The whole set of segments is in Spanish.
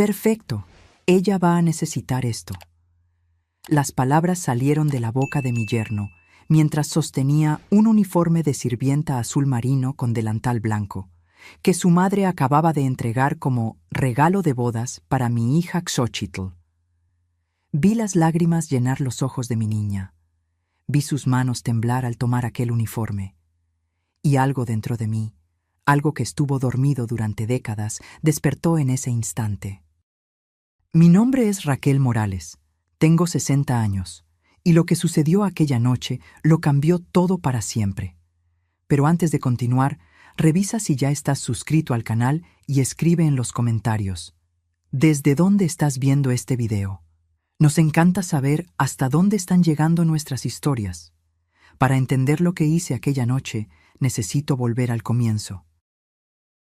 Perfecto. Ella va a necesitar esto. Las palabras salieron de la boca de mi yerno, mientras sostenía un uniforme de sirvienta azul marino con delantal blanco, que su madre acababa de entregar como regalo de bodas para mi hija Xochitl. Vi las lágrimas llenar los ojos de mi niña. Vi sus manos temblar al tomar aquel uniforme. Y algo dentro de mí, algo que estuvo dormido durante décadas, despertó en ese instante. Mi nombre es Raquel Morales. Tengo 60 años, y lo que sucedió aquella noche lo cambió todo para siempre. Pero antes de continuar, revisa si ya estás suscrito al canal y escribe en los comentarios ¿desde dónde estás viendo este video? Nos encanta saber hasta dónde están llegando nuestras historias. Para entender lo que hice aquella noche, necesito volver al comienzo.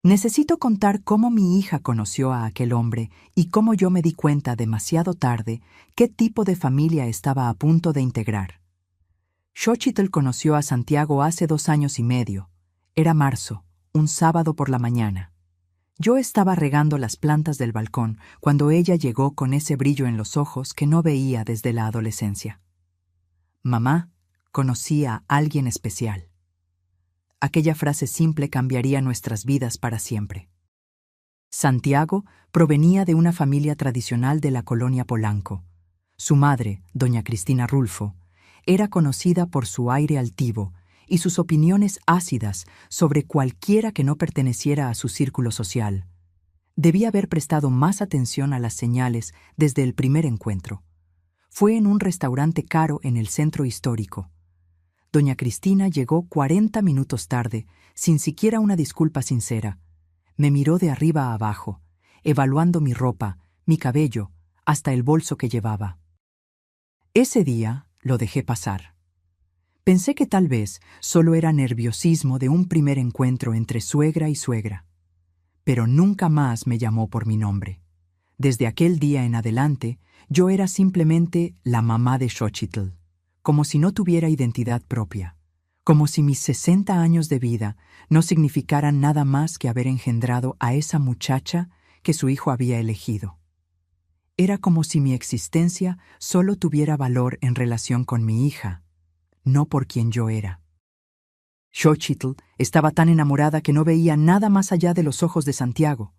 Necesito contar cómo mi hija conoció a aquel hombre y cómo yo me di cuenta demasiado tarde qué tipo de familia estaba a punto de integrar. Xochitl conoció a Santiago hace 2 años y medio. Era marzo, un sábado por la mañana. Yo estaba regando las plantas del balcón cuando ella llegó con ese brillo en los ojos que no veía desde la adolescencia. Mamá, conocí a alguien especial. Aquella frase simple cambiaría nuestras vidas para siempre. Santiago provenía de una familia tradicional de la colonia Polanco. Su madre, doña Cristina Rulfo, era conocida por su aire altivo y sus opiniones ácidas sobre cualquiera que no perteneciera a su círculo social. Debía haber prestado más atención a las señales desde el primer encuentro. Fue en un restaurante caro en el centro histórico. Doña Cristina llegó 40 minutos tarde, sin siquiera una disculpa sincera. Me miró de arriba a abajo, evaluando mi ropa, mi cabello, hasta el bolso que llevaba. Ese día lo dejé pasar. Pensé que tal vez solo era nerviosismo de un primer encuentro entre suegra y suegra. Pero nunca más me llamó por mi nombre. Desde aquel día en adelante, yo era simplemente la mamá de Xochitl, como si no tuviera identidad propia, como si mis 60 años de vida no significaran nada más que haber engendrado a esa muchacha que su hijo había elegido. Era como si mi existencia solo tuviera valor en relación con mi hija, no por quien yo era. Xochitl estaba tan enamorada que no veía nada más allá de los ojos de Santiago.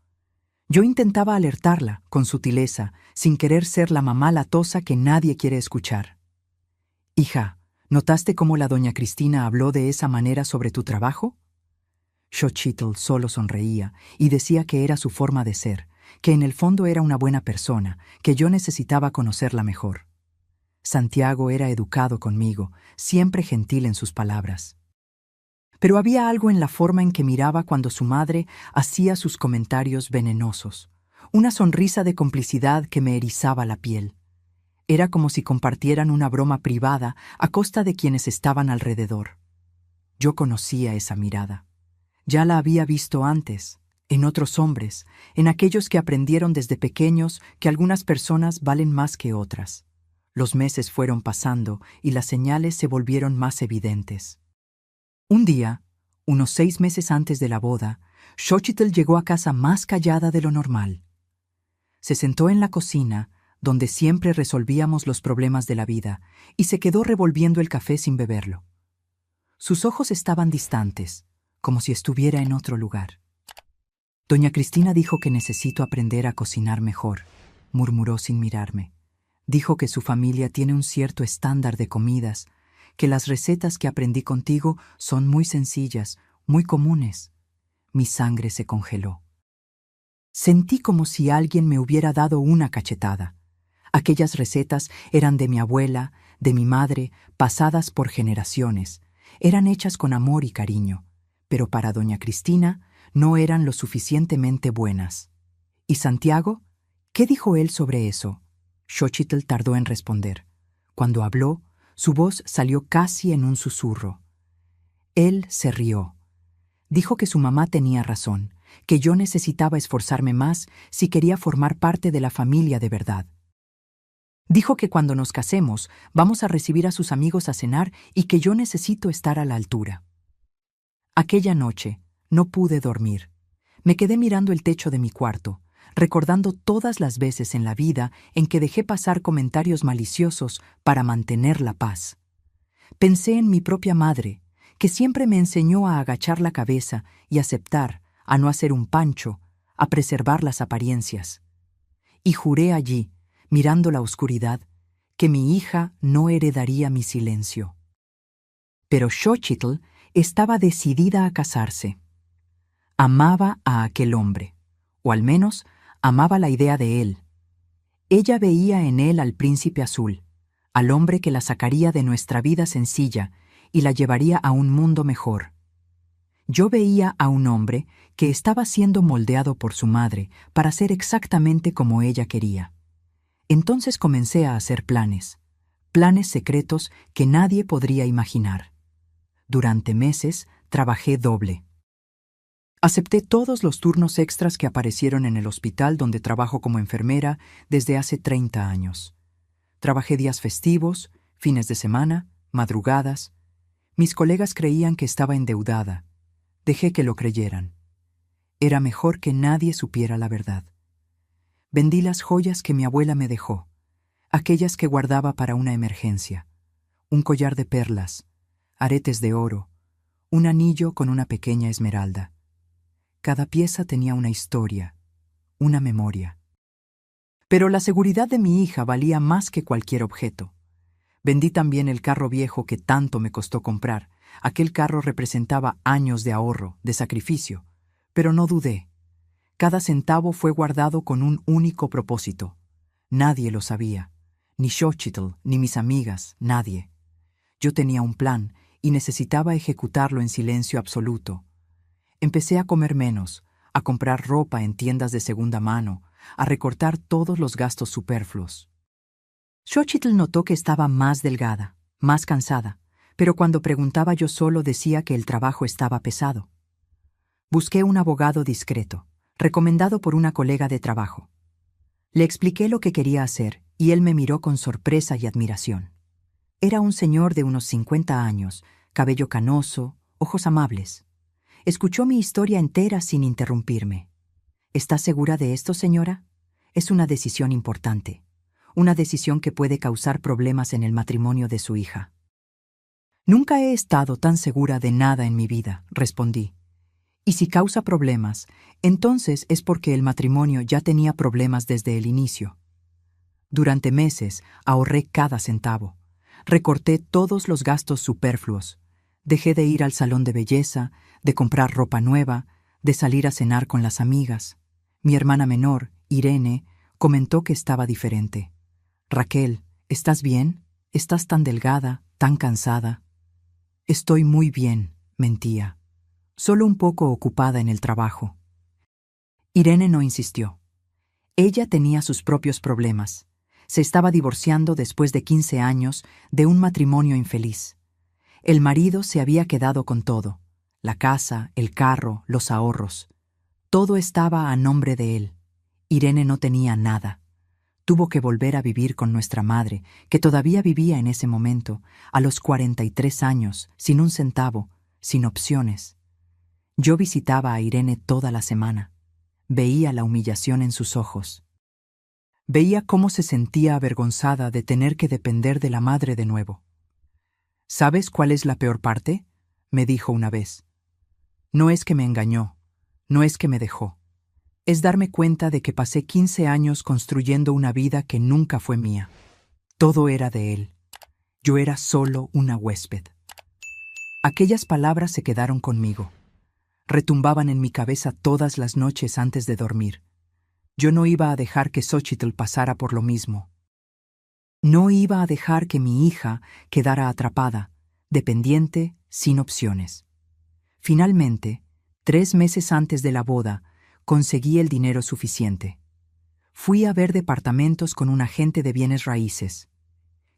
Yo intentaba alertarla, con sutileza, sin querer ser la mamá latosa que nadie quiere escuchar. Hija, ¿notaste cómo la doña Cristina habló de esa manera sobre tu trabajo? Xochitl solo sonreía y decía que era su forma de ser, que en el fondo era una buena persona, que yo necesitaba conocerla mejor. Santiago era educado conmigo, siempre gentil en sus palabras. Pero había algo en la forma en que miraba cuando su madre hacía sus comentarios venenosos, una sonrisa de complicidad que me erizaba la piel. Era como si compartieran una broma privada a costa de quienes estaban alrededor. Yo conocía esa mirada. Ya la había visto antes, en otros hombres, en aquellos que aprendieron desde pequeños que algunas personas valen más que otras. Los meses fueron pasando y las señales se volvieron más evidentes. Un día, unos 6 meses antes de la boda, Xochitl llegó a casa más callada de lo normal. Se sentó en la cocina, donde siempre resolvíamos los problemas de la vida, y se quedó revolviendo el café sin beberlo. Sus ojos estaban distantes, como si estuviera en otro lugar. Doña Cristina dijo que necesito aprender a cocinar mejor, murmuró sin mirarme. Dijo que su familia tiene un cierto estándar de comidas, que las recetas que aprendí contigo son muy sencillas, muy comunes. Mi sangre se congeló. Sentí como si alguien me hubiera dado una cachetada. Aquellas recetas eran de mi abuela, de mi madre, pasadas por generaciones. Eran hechas con amor y cariño, pero para doña Cristina no eran lo suficientemente buenas. ¿Y Santiago? ¿Qué dijo él sobre eso? Xochitl tardó en responder. Cuando habló, su voz salió casi en un susurro. Él se rió. Dijo que su mamá tenía razón, que yo necesitaba esforzarme más si quería formar parte de la familia de verdad. Dijo que cuando nos casemos vamos a recibir a sus amigos a cenar y que yo necesito estar a la altura. Aquella noche no pude dormir. Me quedé mirando el techo de mi cuarto, recordando todas las veces en la vida en que dejé pasar comentarios maliciosos para mantener la paz. Pensé en mi propia madre, que siempre me enseñó a agachar la cabeza y aceptar, a no hacer un pancho, a preservar las apariencias. Y juré allí, mirando la oscuridad, que mi hija no heredaría mi silencio. Pero Xochitl estaba decidida a casarse. Amaba a aquel hombre, o al menos amaba la idea de él. Ella veía en él al príncipe azul, al hombre que la sacaría de nuestra vida sencilla y la llevaría a un mundo mejor. Yo veía a un hombre que estaba siendo moldeado por su madre para ser exactamente como ella quería. Entonces comencé a hacer planes secretos que nadie podría imaginar. Durante meses trabajé doble. Acepté todos los turnos extras que aparecieron en el hospital donde trabajo como enfermera desde hace 30 años. Trabajé días festivos, fines de semana, madrugadas. Mis colegas creían que estaba endeudada. Dejé que lo creyeran. Era mejor que nadie supiera la verdad. Vendí las joyas que mi abuela me dejó, aquellas que guardaba para una emergencia. Un collar de perlas, aretes de oro, un anillo con una pequeña esmeralda. Cada pieza tenía una historia, una memoria. Pero la seguridad de mi hija valía más que cualquier objeto. Vendí también el carro viejo que tanto me costó comprar. Aquel carro representaba años de ahorro, de sacrificio, pero no dudé. Cada centavo fue guardado con un único propósito. Nadie lo sabía, ni Xochitl, ni mis amigas, nadie. Yo tenía un plan y necesitaba ejecutarlo en silencio absoluto. Empecé a comer menos, a comprar ropa en tiendas de segunda mano, a recortar todos los gastos superfluos. Xochitl notó que estaba más delgada, más cansada, pero cuando preguntaba yo solo decía que el trabajo estaba pesado. Busqué un abogado discreto, recomendado por una colega de trabajo. Le expliqué lo que quería hacer y él me miró con sorpresa y admiración. Era un señor de unos 50 años, cabello canoso, ojos amables. Escuchó mi historia entera sin interrumpirme. ¿Está segura de esto, señora? Es una decisión importante. Una decisión que puede causar problemas en el matrimonio de su hija. Nunca he estado tan segura de nada en mi vida, respondí. Y si causa problemas, entonces es porque el matrimonio ya tenía problemas desde el inicio. Durante meses ahorré cada centavo. Recorté todos los gastos superfluos. Dejé de ir al salón de belleza, de comprar ropa nueva, de salir a cenar con las amigas. Mi hermana menor, Irene, comentó que estaba diferente. Raquel, ¿estás bien? ¿Estás tan delgada, tan cansada? Estoy muy bien, mentía. Solo un poco ocupada en el trabajo. Irene no insistió. Ella tenía sus propios problemas. Se estaba divorciando después de 15 años de un matrimonio infeliz. El marido se había quedado con todo: la casa, el carro, los ahorros. Todo estaba a nombre de él. Irene no tenía nada. Tuvo que volver a vivir con nuestra madre, que todavía vivía en ese momento, a los 43 años, sin un centavo, sin opciones. Yo visitaba a Irene toda la semana. Veía la humillación en sus ojos. Veía cómo se sentía avergonzada de tener que depender de la madre de nuevo. ¿Sabes cuál es la peor parte?, me dijo una vez. No es que me engañó, no es que me dejó. Es darme cuenta de que pasé 15 años construyendo una vida que nunca fue mía. Todo era de él. Yo era solo una huésped. Aquellas palabras se quedaron conmigo. Retumbaban en mi cabeza todas las noches antes de dormir. Yo no iba a dejar que Xochitl pasara por lo mismo. No iba a dejar que mi hija quedara atrapada, dependiente, sin opciones. Finalmente, 3 meses antes de la boda, conseguí el dinero suficiente. Fui a ver departamentos con un agente de bienes raíces.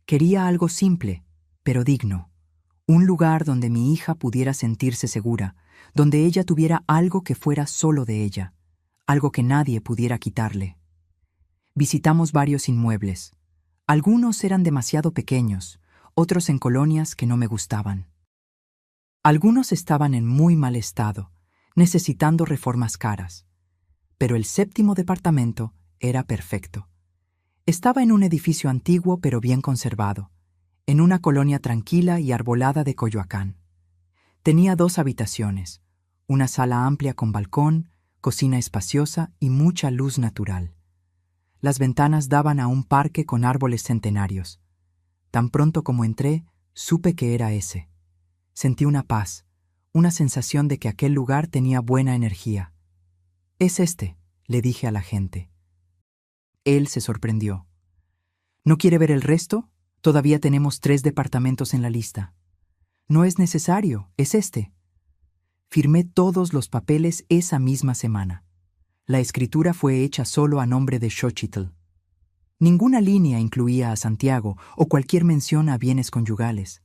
Quería algo simple, pero digno. Un lugar donde mi hija pudiera sentirse segura, donde ella tuviera algo que fuera solo de ella, algo que nadie pudiera quitarle. Visitamos varios inmuebles. Algunos eran demasiado pequeños, otros en colonias que no me gustaban. Algunos estaban en muy mal estado, necesitando reformas caras. pero el séptimo departamento era perfecto. Estaba en un edificio antiguo pero bien conservado, en una colonia tranquila y arbolada de Coyoacán. Tenía 2 habitaciones, una sala amplia con balcón, cocina espaciosa y mucha luz natural. Las ventanas daban a un parque con árboles centenarios. Tan pronto como entré, supe que era ese. Sentí una paz, una sensación de que aquel lugar tenía buena energía. «Es este», le dije a la gente. Él se sorprendió. «¿No quiere ver el resto? Todavía tenemos 3 departamentos en la lista». «No es necesario, es este». Firmé todos los papeles esa misma semana. La escritura fue hecha solo a nombre de Xochitl. Ninguna línea incluía a Santiago o cualquier mención a bienes conyugales.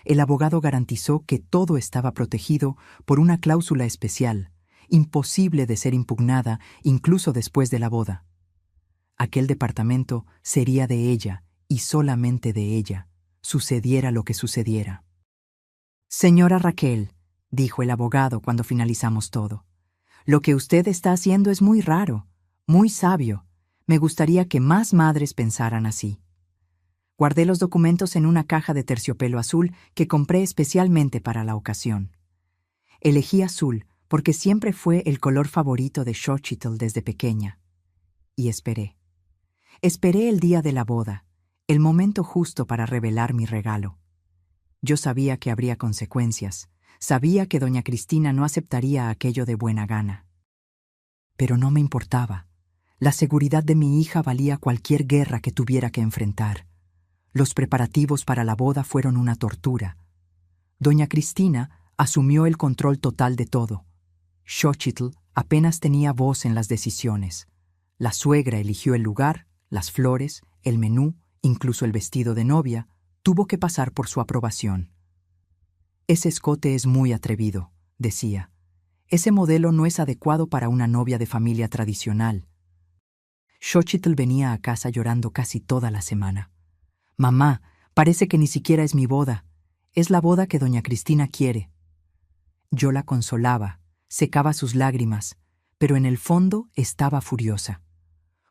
El abogado garantizó que todo estaba protegido por una cláusula especial, imposible de ser impugnada incluso después de la boda. Aquel departamento sería de ella y solamente de ella, sucediera lo que sucediera. «Señora Raquel», dijo el abogado cuando finalizamos todo, «lo que usted está haciendo es muy raro, muy sabio. Me gustaría que más madres pensaran así». Guardé los documentos en una caja de terciopelo azul que compré especialmente para la ocasión. Elegí azul porque siempre fue el color favorito de Xochitl desde pequeña. Y esperé. Esperé el día de la boda, el momento justo para revelar mi regalo. Yo sabía que habría consecuencias, sabía que doña Cristina no aceptaría aquello de buena gana. Pero no me importaba. La seguridad de mi hija valía cualquier guerra que tuviera que enfrentar. Los preparativos para la boda fueron una tortura. Doña Cristina asumió el control total de todo. Xochitl apenas tenía voz en las decisiones. La suegra eligió el lugar, las flores, el menú, incluso el vestido de novia, tuvo que pasar por su aprobación. «Ese escote es muy atrevido», decía. «Ese modelo no es adecuado para una novia de familia tradicional». Xochitl venía a casa llorando casi toda la semana. «Mamá, parece que ni siquiera es mi boda. Es la boda que doña Cristina quiere». Yo la consolaba, secaba sus lágrimas, pero en el fondo estaba furiosa.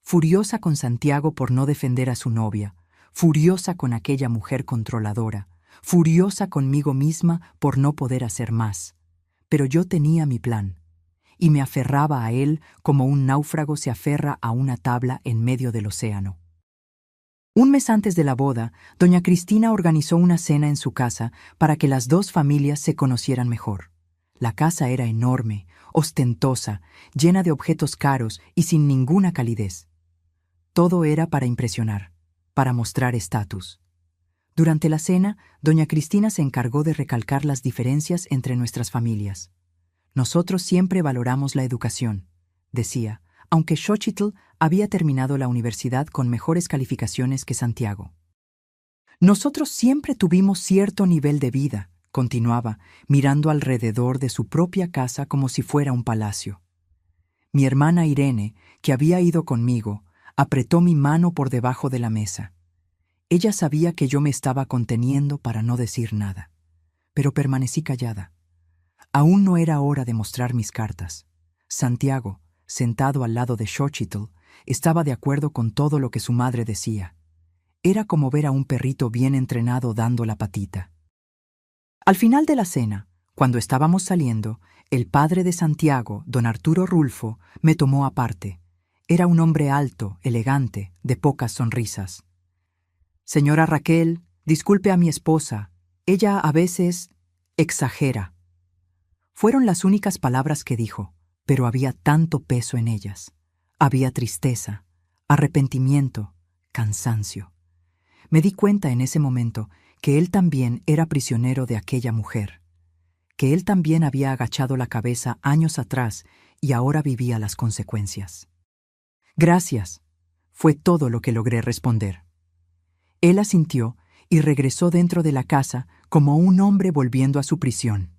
Furiosa con Santiago por no defender a su novia, furiosa con aquella mujer controladora, furiosa conmigo misma por no poder hacer más. Pero yo tenía mi plan, y me aferraba a él como un náufrago se aferra a una tabla en medio del océano. Un mes antes de la boda, doña Cristina organizó una cena en su casa para que las 2 familias se conocieran mejor. La casa era enorme, ostentosa, llena de objetos caros y sin ninguna calidez. Todo era para impresionar, para mostrar estatus. Durante la cena, doña Cristina se encargó de recalcar las diferencias entre nuestras familias. «Nosotros siempre valoramos la educación», decía, aunque Xochitl había terminado la universidad con mejores calificaciones que Santiago. «Nosotros siempre tuvimos cierto nivel de vida», continuaba, mirando alrededor de su propia casa como si fuera un palacio. Mi hermana Irene, que había ido conmigo, apretó mi mano por debajo de la mesa. Ella sabía que yo me estaba conteniendo para no decir nada, pero permanecí callada. Aún no era hora de mostrar mis cartas. Santiago, sentado al lado de Xochitl, estaba de acuerdo con todo lo que su madre decía. Era como ver a un perrito bien entrenado dando la patita. Al final de la cena, cuando estábamos saliendo, el padre de Santiago, don Arturo Rulfo, me tomó aparte. Era un hombre alto, elegante, de pocas sonrisas. «Señora Raquel, disculpe a mi esposa. Ella a veces exagera». Fueron las únicas palabras que dijo, pero había tanto peso en ellas. Había tristeza, arrepentimiento, cansancio. Me di cuenta en ese momento que él también era prisionero de aquella mujer, que él también había agachado la cabeza años atrás y ahora vivía las consecuencias. «Gracias», fue todo lo que logré responder. Él asintió y regresó dentro de la casa como un hombre volviendo a su prisión.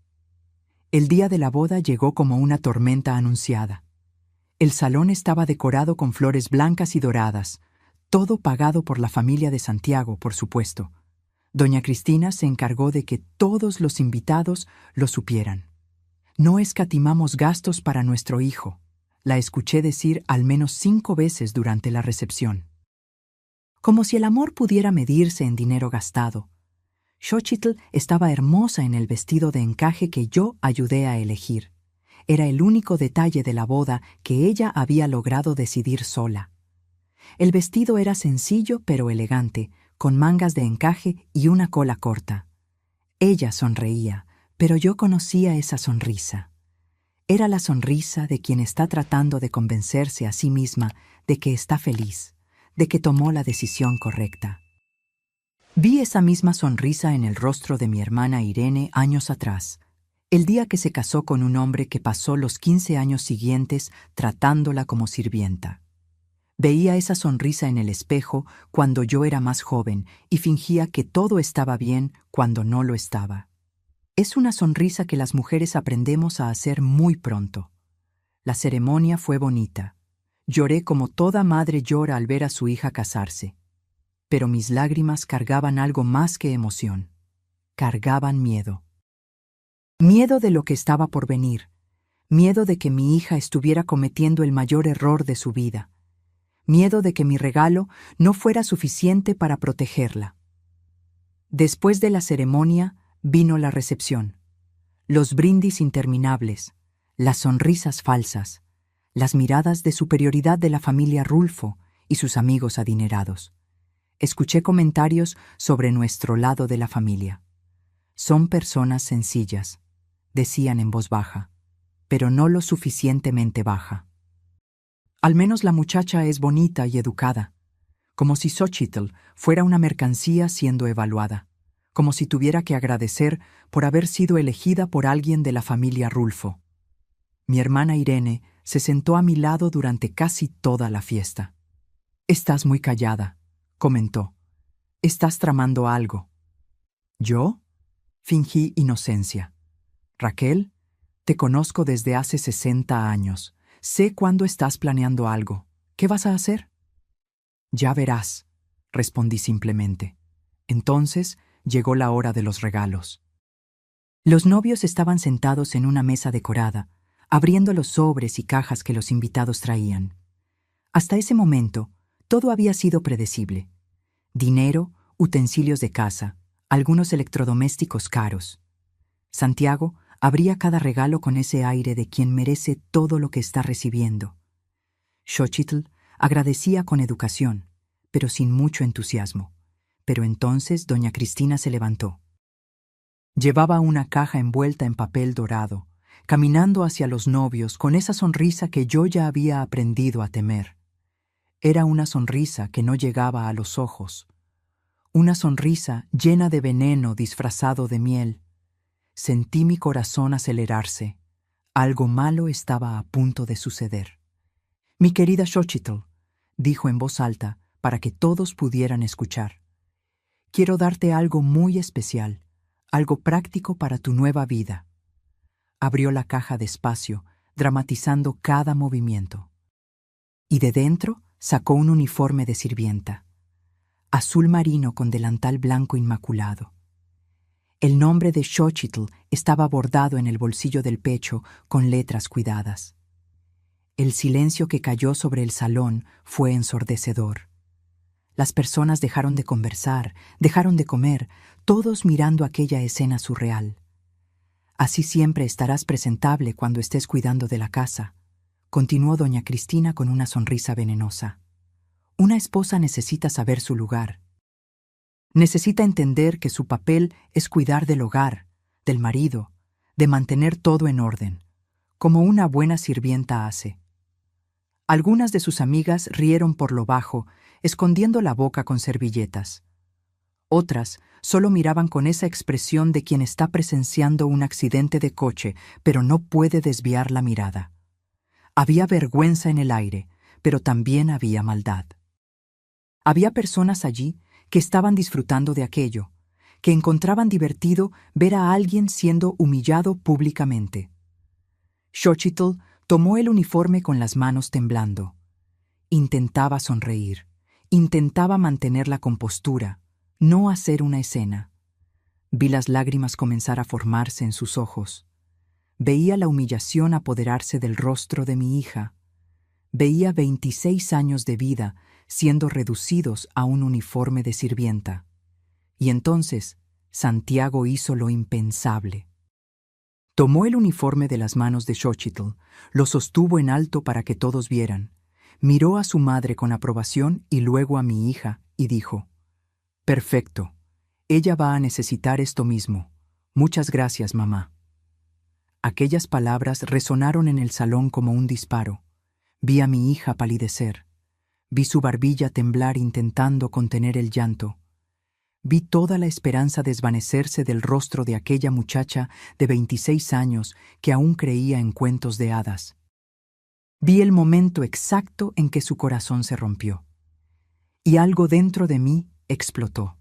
El día de la boda llegó como una tormenta anunciada. El salón estaba decorado con flores blancas y doradas, todo pagado por la familia de Santiago, por supuesto. Doña Cristina se encargó de que todos los invitados lo supieran. «No escatimamos gastos para nuestro hijo», La escuché decir al menos 5 veces durante la recepción. Como si el amor pudiera medirse en dinero gastado. Xochitl estaba hermosa en el vestido de encaje que yo ayudé a elegir. Era el único detalle de la boda que ella había logrado decidir sola. El vestido era sencillo pero elegante, con mangas de encaje y una cola corta. Ella sonreía, pero yo conocía esa sonrisa. Era la sonrisa de quien está tratando de convencerse a sí misma de que está feliz, de que tomó la decisión correcta. Vi esa misma sonrisa en el rostro de mi hermana Irene años atrás, el día que se casó con un hombre que pasó los 15 años siguientes tratándola como sirvienta. Veía esa sonrisa en el espejo cuando yo era más joven y fingía que todo estaba bien cuando no lo estaba. Es una sonrisa que las mujeres aprendemos a hacer muy pronto. La ceremonia fue bonita. Lloré como toda madre llora al ver a su hija casarse. Pero mis lágrimas cargaban algo más que emoción. Cargaban miedo. Miedo de lo que estaba por venir. Miedo de que mi hija estuviera cometiendo el mayor error de su vida. Miedo de que mi regalo no fuera suficiente para protegerla. Después de la ceremonia vino la recepción. Los brindis interminables, las sonrisas falsas, las miradas de superioridad de la familia Rulfo y sus amigos adinerados. Escuché comentarios sobre nuestro lado de la familia. Son personas sencillas, decían en voz baja, pero no lo suficientemente baja. Al menos la muchacha es bonita y educada, como si Xochitl fuera una mercancía siendo evaluada, como si tuviera que agradecer por haber sido elegida por alguien de la familia Rulfo. Mi hermana Irene se sentó a mi lado durante casi toda la fiesta. «Estás muy callada», comentó. «Estás tramando algo». ¿Yo? Fingí inocencia. «Raquel, te conozco desde hace 60 años. Sé cuándo estás planeando algo. ¿Qué vas a hacer?» «Ya verás», respondí simplemente. Entonces llegó la hora de los regalos. Los novios estaban sentados en una mesa decorada, abriendo los sobres y cajas que los invitados traían. Hasta ese momento, todo había sido predecible. Dinero, utensilios de casa, algunos electrodomésticos caros. Santiago abría cada regalo con ese aire de quien merece todo lo que está recibiendo. Xochitl agradecía con educación, pero sin mucho entusiasmo. Pero entonces doña Cristina se levantó. Llevaba una caja envuelta en papel dorado, caminando hacia los novios con esa sonrisa que yo ya había aprendido a temer. Era una sonrisa que no llegaba a los ojos. Una sonrisa llena de veneno disfrazado de miel. Sentí mi corazón acelerarse. Algo malo estaba a punto de suceder. «Mi querida Xochitl», dijo en voz alta para que todos pudieran escuchar. «Quiero darte algo muy especial, algo práctico para tu nueva vida». Abrió la caja despacio, dramatizando cada movimiento. Y de dentro sacó un uniforme de sirvienta, azul marino con delantal blanco inmaculado. El nombre de Xochitl estaba bordado en el bolsillo del pecho con letras cuidadas. El silencio que cayó sobre el salón fue ensordecedor. Las personas dejaron de conversar, dejaron de comer, todos mirando aquella escena surreal. «Así siempre estarás presentable cuando estés cuidando de la casa», continuó doña Cristina con una sonrisa venenosa. «Una esposa necesita saber su lugar. Necesita entender que su papel es cuidar del hogar, del marido, de mantener todo en orden, como una buena sirvienta hace». Algunas de sus amigas rieron por lo bajo, escondiendo la boca con servilletas. Otras solo miraban con esa expresión de quien está presenciando un accidente de coche, pero no puede desviar la mirada. Había vergüenza en el aire, pero también había maldad. Había personas allí que estaban disfrutando de aquello, que encontraban divertido ver a alguien siendo humillado públicamente. Xochitl tomó el uniforme con las manos temblando. Intentaba sonreír, intentaba mantener la compostura, no hacer una escena. Vi las lágrimas comenzar a formarse en sus ojos. Veía la humillación apoderarse del rostro de mi hija. Veía 26 años de vida siendo reducidos a un uniforme de sirvienta. Y entonces, Santiago hizo lo impensable. Tomó el uniforme de las manos de Xochitl, lo sostuvo en alto para que todos vieran, miró a su madre con aprobación y luego a mi hija, y dijo: «Perfecto. Ella va a necesitar esto mismo. Muchas gracias, mamá». Aquellas palabras resonaron en el salón como un disparo. Vi a mi hija palidecer. Vi su barbilla temblar intentando contener el llanto. Vi toda la esperanza desvanecerse del rostro de aquella muchacha de 26 años que aún creía en cuentos de hadas. Vi el momento exacto en que su corazón se rompió. Y algo dentro de mí explotó.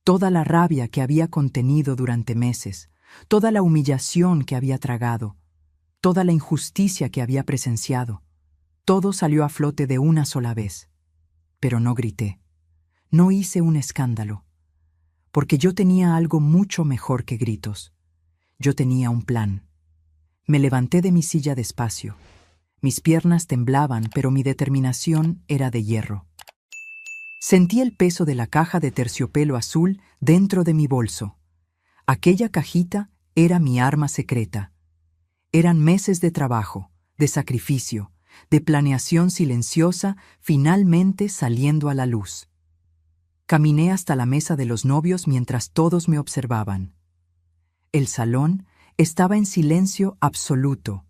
Toda la rabia que había contenido durante meses, toda la humillación que había tragado, toda la injusticia que había presenciado, todo salió a flote de una sola vez. Pero no grité, no hice un escándalo, porque yo tenía algo mucho mejor que gritos. Yo tenía un plan. Me levanté de mi silla despacio. Mis piernas temblaban, pero mi determinación era de hierro. Sentí el peso de la caja de terciopelo azul dentro de mi bolso. Aquella cajita era mi arma secreta. Eran meses de trabajo, de sacrificio, de planeación silenciosa, finalmente saliendo a la luz. Caminé hasta la mesa de los novios mientras todos me observaban. El salón estaba en silencio absoluto.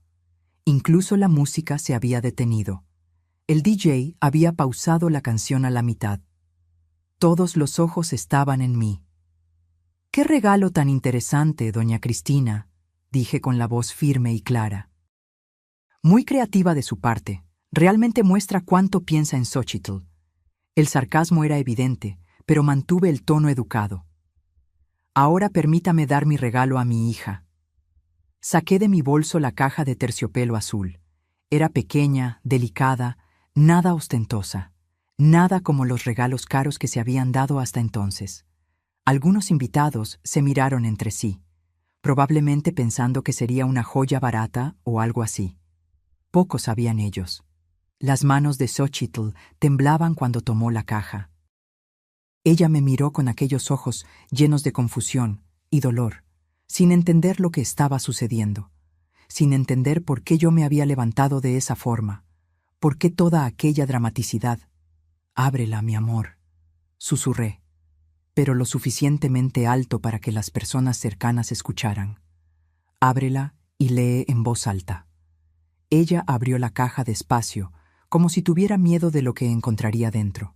Incluso la música se había detenido. El DJ había pausado la canción a la mitad. Todos los ojos estaban en mí. «¡Qué regalo tan interesante, doña Cristina!», dije con la voz firme y clara. Muy creativa de su parte, realmente muestra cuánto piensa en Xochitl. El sarcasmo era evidente, pero mantuve el tono educado. «Ahora permítame dar mi regalo a mi hija». Saqué de mi bolso la caja de terciopelo azul. Era pequeña, delicada, nada ostentosa, nada como los regalos caros que se habían dado hasta entonces. Algunos invitados se miraron entre sí, probablemente pensando que sería una joya barata o algo así. Pocos sabían ellos. Las manos de Xochitl temblaban cuando tomó la caja. Ella me miró con aquellos ojos llenos de confusión y dolor, sin entender lo que estaba sucediendo, sin entender por qué yo me había levantado de esa forma, por qué toda aquella dramaticidad. «Ábrela, mi amor», susurré, pero lo suficientemente alto para que las personas cercanas escucharan. «Ábrela y lee en voz alta». Ella abrió la caja despacio, como si tuviera miedo de lo que encontraría dentro.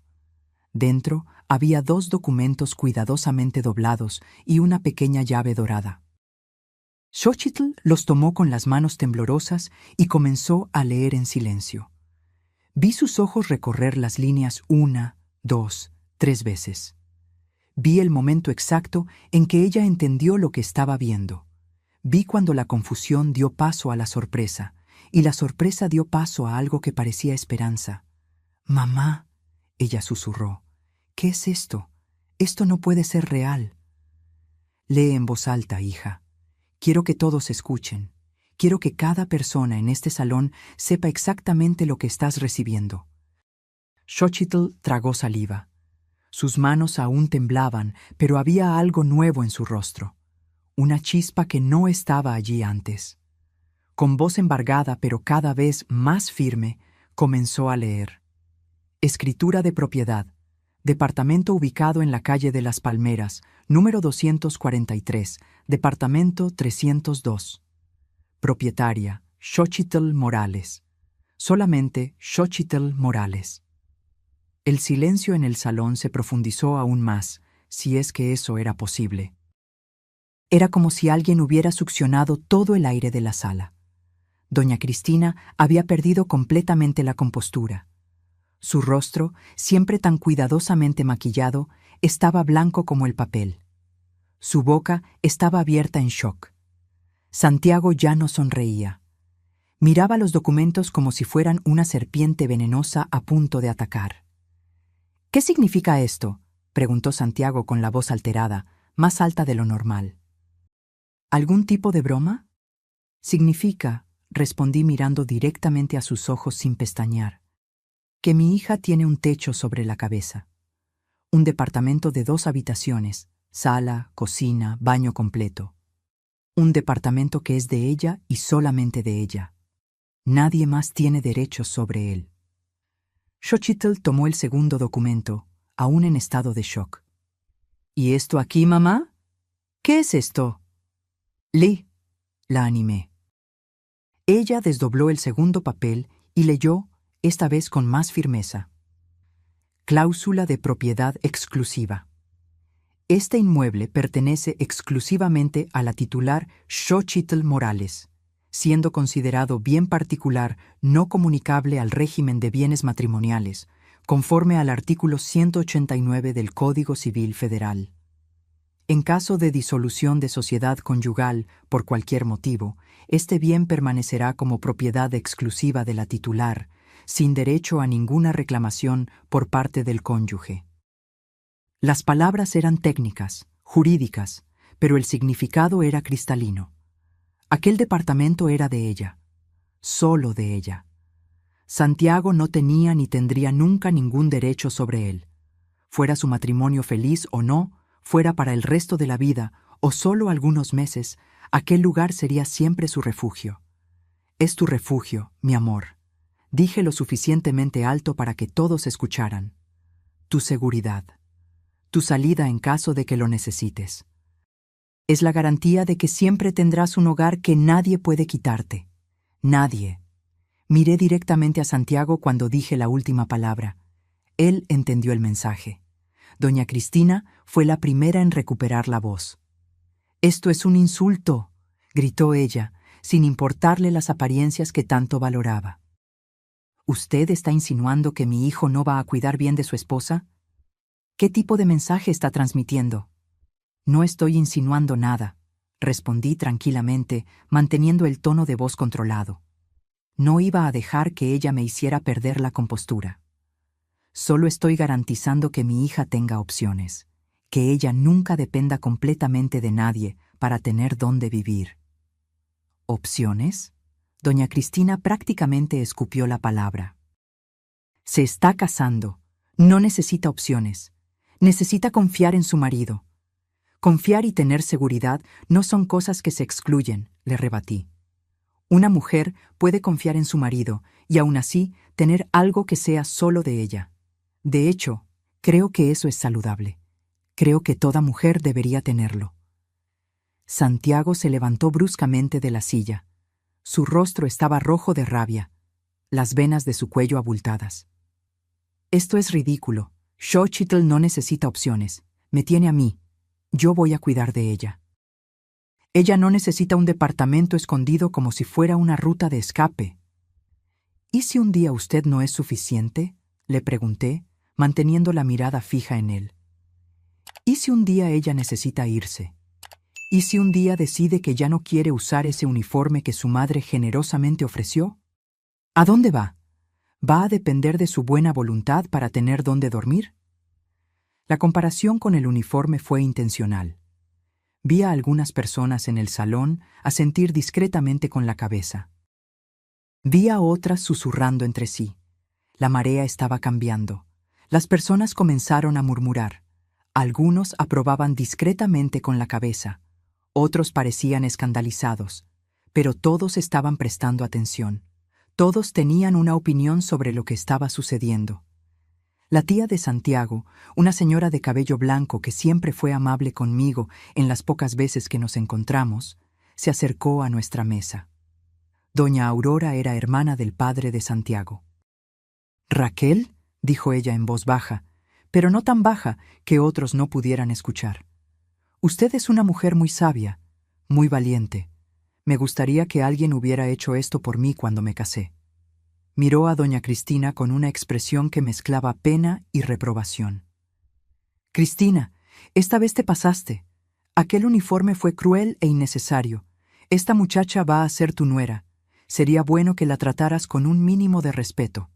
Dentro había 2 documentos cuidadosamente doblados y una pequeña llave dorada. Xochitl los tomó con las manos temblorosas y comenzó a leer en silencio. Vi sus ojos recorrer las líneas 1, 2, 3 veces. Vi el momento exacto en que ella entendió lo que estaba viendo. Vi cuando la confusión dio paso a la sorpresa, y la sorpresa dio paso a algo que parecía esperanza. «Mamá», ella susurró, «¿qué es esto? Esto no puede ser real». «Lee en voz alta, hija. Quiero que todos escuchen. Quiero que cada persona en este salón sepa exactamente lo que estás recibiendo». Xochitl tragó saliva. Sus manos aún temblaban, pero había algo nuevo en su rostro. Una chispa que no estaba allí antes. Con voz embargada, pero cada vez más firme, comenzó a leer. «Escritura de propiedad. Departamento ubicado en la calle de las Palmeras, número 243, departamento 302. Propietaria, Xochitl Morales. Solamente Xochitl Morales». El silencio en el salón se profundizó aún más, si es que eso era posible. Era como si alguien hubiera succionado todo el aire de la sala. Doña Cristina había perdido completamente la compostura. Su rostro, siempre tan cuidadosamente maquillado, estaba blanco como el papel. Su boca estaba abierta en shock. Santiago ya no sonreía. Miraba los documentos como si fueran una serpiente venenosa a punto de atacar. «¿Qué significa esto?», preguntó Santiago con la voz alterada, más alta de lo normal. «¿Algún tipo de broma?». «Significa», respondí mirando directamente a sus ojos sin pestañear. Que mi hija tiene un techo sobre la cabeza. Un departamento de 2 habitaciones, sala, cocina, baño completo. Un departamento que es de ella y solamente de ella. Nadie más tiene derechos sobre él. Xochitl tomó el segundo documento, aún en estado de shock. ¿Y esto aquí, mamá? ¿Qué es esto? Lee, la animé. Ella desdobló el segundo papel y leyó, esta vez con más firmeza. Cláusula de propiedad exclusiva. Este inmueble pertenece exclusivamente a la titular Xochitl Morales, siendo considerado bien particular no comunicable al régimen de bienes matrimoniales, conforme al artículo 189 del Código Civil Federal. En caso de disolución de sociedad conyugal por cualquier motivo, este bien permanecerá como propiedad exclusiva de la titular, sin derecho a ninguna reclamación por parte del cónyuge. Las palabras eran técnicas, jurídicas, pero el significado era cristalino. Aquel departamento era de ella, solo de ella. Santiago no tenía ni tendría nunca ningún derecho sobre él. Fuera su matrimonio feliz o no, fuera para el resto de la vida o solo algunos meses, aquel lugar sería siempre su refugio. Es tu refugio, mi amor. Dije lo suficientemente alto para que todos escucharan. Tu seguridad. Tu salida en caso de que lo necesites. Es la garantía de que siempre tendrás un hogar que nadie puede quitarte. Nadie. Miré directamente a Santiago cuando dije la última palabra. Él entendió el mensaje. Doña Cristina fue la primera en recuperar la voz. «Esto es un insulto», gritó ella, sin importarle las apariencias que tanto valoraba. «¿Usted está insinuando que mi hijo no va a cuidar bien de su esposa? ¿Qué tipo de mensaje está transmitiendo?» «No estoy insinuando nada», respondí tranquilamente, manteniendo el tono de voz controlado. No iba a dejar que ella me hiciera perder la compostura. Solo estoy garantizando que mi hija tenga opciones, que ella nunca dependa completamente de nadie para tener dónde vivir. ¿Opciones? Doña Cristina prácticamente escupió la palabra. Se está casando. No necesita opciones. Necesita confiar en su marido. Confiar y tener seguridad no son cosas que se excluyen, le rebatí. Una mujer puede confiar en su marido y aún así tener algo que sea solo de ella. De hecho, creo que eso es saludable. Creo que toda mujer debería tenerlo. Santiago se levantó bruscamente de la silla. Su rostro estaba rojo de rabia, las venas de su cuello abultadas. Esto es ridículo. Xochitl no necesita opciones. Me tiene a mí. Yo voy a cuidar de ella. Ella no necesita un departamento escondido como si fuera una ruta de escape. ¿Y si un día usted no es suficiente?, le pregunté, manteniendo la mirada fija en él. ¿Y si un día ella necesita irse? ¿Y si un día decide que ya no quiere usar ese uniforme que su madre generosamente ofreció? ¿A dónde va? ¿Va a depender de su buena voluntad para tener dónde dormir? La comparación con el uniforme fue intencional. Vi a algunas personas en el salón asentir discretamente con la cabeza. Vi a otras susurrando entre sí. La marea estaba cambiando. Las personas comenzaron a murmurar. Algunos aprobaban discretamente con la cabeza. Otros parecían escandalizados. Pero todos estaban prestando atención. Todos tenían una opinión sobre lo que estaba sucediendo. La tía de Santiago, una señora de cabello blanco que siempre fue amable conmigo en las pocas veces que nos encontramos, se acercó a nuestra mesa. Doña Aurora era hermana del padre de Santiago. «¿Raquel?», dijo ella en voz baja, pero no tan baja que otros no pudieran escuchar. «Usted es una mujer muy sabia, muy valiente. Me gustaría que alguien hubiera hecho esto por mí cuando me casé». Miró a doña Cristina con una expresión que mezclaba pena y reprobación. «Cristina, esta vez te pasaste. Aquel uniforme fue cruel e innecesario. Esta muchacha va a ser tu nuera. Sería bueno que la trataras con un mínimo de respeto».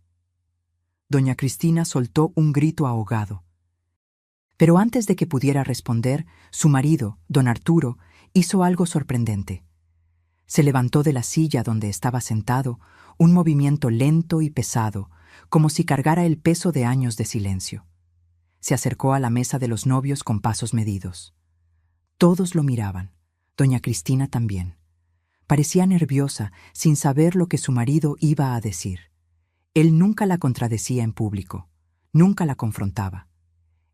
Doña Cristina soltó un grito ahogado. Pero antes de que pudiera responder, su marido, don Arturo, hizo algo sorprendente. Se levantó de la silla donde estaba sentado, un movimiento lento y pesado, como si cargara el peso de años de silencio. Se acercó a la mesa de los novios con pasos medidos. Todos lo miraban, doña Cristina también. Parecía nerviosa, sin saber lo que su marido iba a decir. Él nunca la contradecía en público, nunca la confrontaba.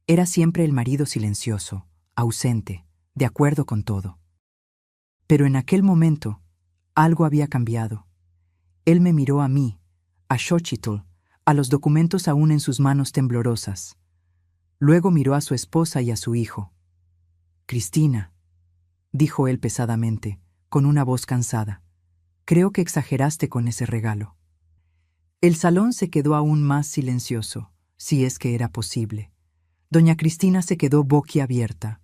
Era siempre el marido silencioso, ausente, de acuerdo con todo. Pero en aquel momento, algo había cambiado. Él me miró a mí, a Xochitl, a los documentos aún en sus manos temblorosas. Luego miró a su esposa y a su hijo. «Cristina», dijo él pesadamente, con una voz cansada, «creo que exageraste con ese regalo». El salón se quedó aún más silencioso, si es que era posible. Doña Cristina se quedó boquiabierta.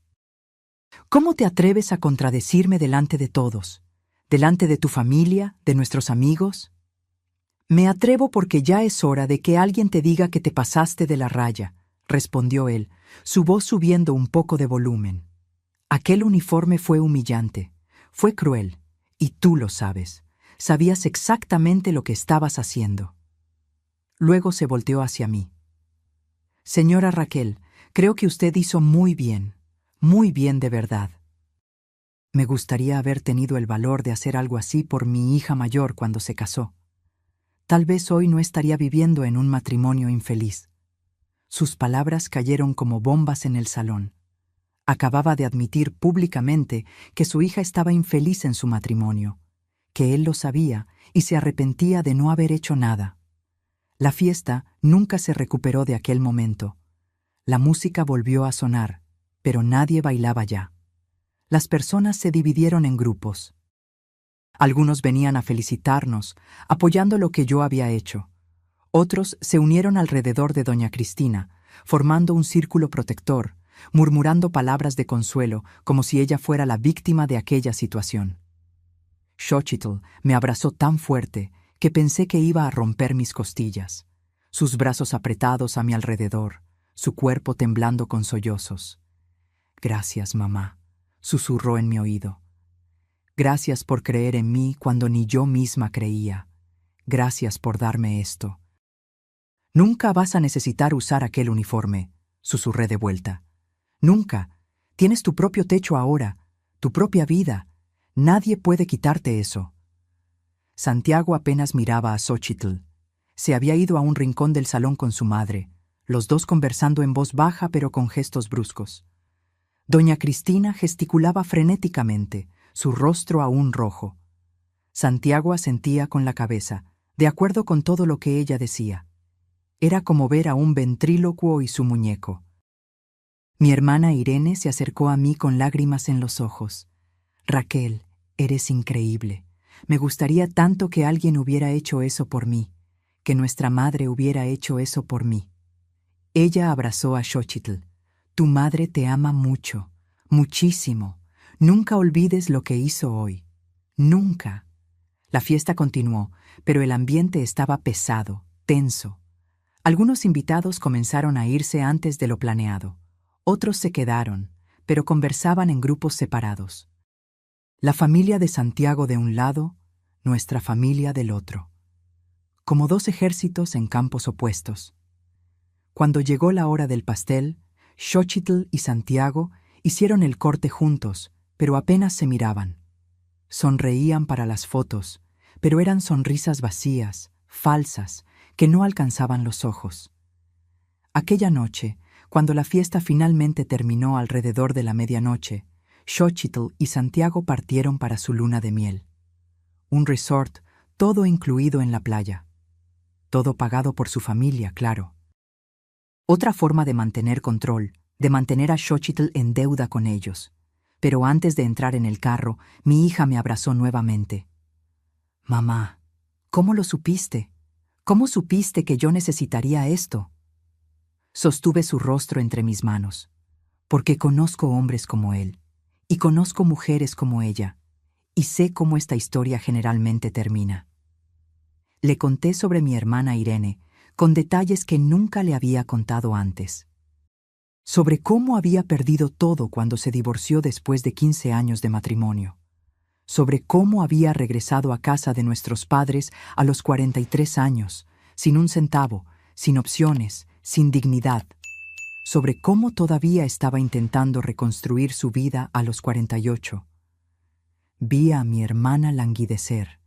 «¿Cómo te atreves a contradecirme delante de todos? ¿Delante de tu familia, de nuestros amigos?» «Me atrevo porque ya es hora de que alguien te diga que te pasaste de la raya», respondió él, su voz subiendo un poco de volumen. «Aquel uniforme fue humillante, fue cruel, y tú lo sabes. Sabías exactamente lo que estabas haciendo». Luego se volteó hacia mí. «Señora Raquel, creo que usted hizo muy bien de verdad. Me gustaría haber tenido el valor de hacer algo así por mi hija mayor cuando se casó. Tal vez hoy no estaría viviendo en un matrimonio infeliz». Sus palabras cayeron como bombas en el salón. Acababa de admitir públicamente que su hija estaba infeliz en su matrimonio, que él lo sabía y se arrepentía de no haber hecho nada. La fiesta nunca se recuperó de aquel momento. La música volvió a sonar, pero nadie bailaba ya. Las personas se dividieron en grupos. Algunos venían a felicitarnos, apoyando lo que yo había hecho. Otros se unieron alrededor de doña Cristina, formando un círculo protector, murmurando palabras de consuelo, como si ella fuera la víctima de aquella situación. Xochitl me abrazó tan fuerte que pensé que iba a romper mis costillas, sus brazos apretados a mi alrededor, su cuerpo temblando con sollozos. «Gracias, mamá», susurró en mi oído. «Gracias por creer en mí cuando ni yo misma creía. Gracias por darme esto». «Nunca vas a necesitar usar aquel uniforme», susurré de vuelta. «Nunca. Tienes tu propio techo ahora, tu propia vida. Nadie puede quitarte eso». Santiago apenas miraba a Xochitl. Se había ido a un rincón del salón con su madre, los dos conversando en voz baja pero con gestos bruscos. Doña Cristina gesticulaba frenéticamente, su rostro aún rojo. Santiago asentía con la cabeza, de acuerdo con todo lo que ella decía. Era como ver a un ventrílocuo y su muñeco. Mi hermana Irene se acercó a mí con lágrimas en los ojos. «Raquel, eres increíble. Me gustaría tanto que alguien hubiera hecho eso por mí, que nuestra madre hubiera hecho eso por mí». Ella abrazó a Xochitl. «Tu madre te ama mucho, muchísimo. Nunca olvides lo que hizo hoy. Nunca». La fiesta continuó, pero el ambiente estaba pesado, tenso. Algunos invitados comenzaron a irse antes de lo planeado. Otros se quedaron, pero conversaban en grupos separados. La familia de Santiago de un lado, nuestra familia del otro. Como dos ejércitos en campos opuestos. Cuando llegó la hora del pastel, Xochitl y Santiago hicieron el corte juntos, pero apenas se miraban. Sonreían para las fotos, pero eran sonrisas vacías, falsas, que no alcanzaban los ojos. Aquella noche, cuando la fiesta finalmente terminó alrededor de la medianoche, Xochitl y Santiago partieron para su luna de miel. Un resort, todo incluido en la playa. Todo pagado por su familia, claro. Otra forma de mantener control, de mantener a Xochitl en deuda con ellos. Pero antes de entrar en el carro, mi hija me abrazó nuevamente. «Mamá, ¿cómo lo supiste? ¿Cómo supiste que yo necesitaría esto?» Sostuve su rostro entre mis manos, porque conozco hombres como él, y conozco mujeres como ella, y sé cómo esta historia generalmente termina. Le conté sobre mi hermana Irene, con detalles que nunca le había contado antes. Sobre cómo había perdido todo cuando se divorció después de 15 años de matrimonio. sobre cómo había regresado a casa de nuestros padres a los 43 años, sin un centavo, sin opciones, sin dignidad, sobre cómo todavía estaba intentando reconstruir su vida a los 48. Vi a mi hermana languidecer.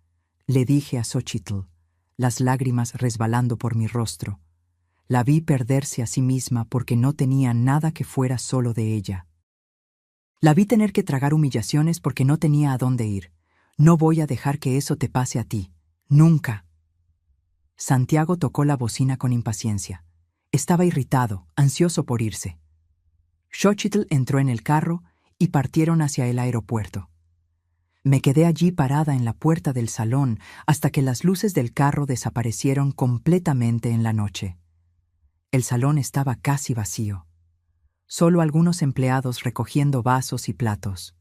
Le dije a Xochitl, las lágrimas resbalando por mi rostro. La vi perderse a sí misma porque no tenía nada que fuera solo de ella. La vi tener que tragar humillaciones porque no tenía a dónde ir. No voy a dejar que eso te pase a ti. Nunca. Santiago tocó la bocina con impaciencia. Estaba irritado, ansioso por irse. Xochitl entró en el carro y partieron hacia el aeropuerto. Me quedé allí parada en la puerta del salón hasta que las luces del carro desaparecieron completamente en la noche. El salón estaba casi vacío. Solo algunos empleados recogiendo vasos y platos.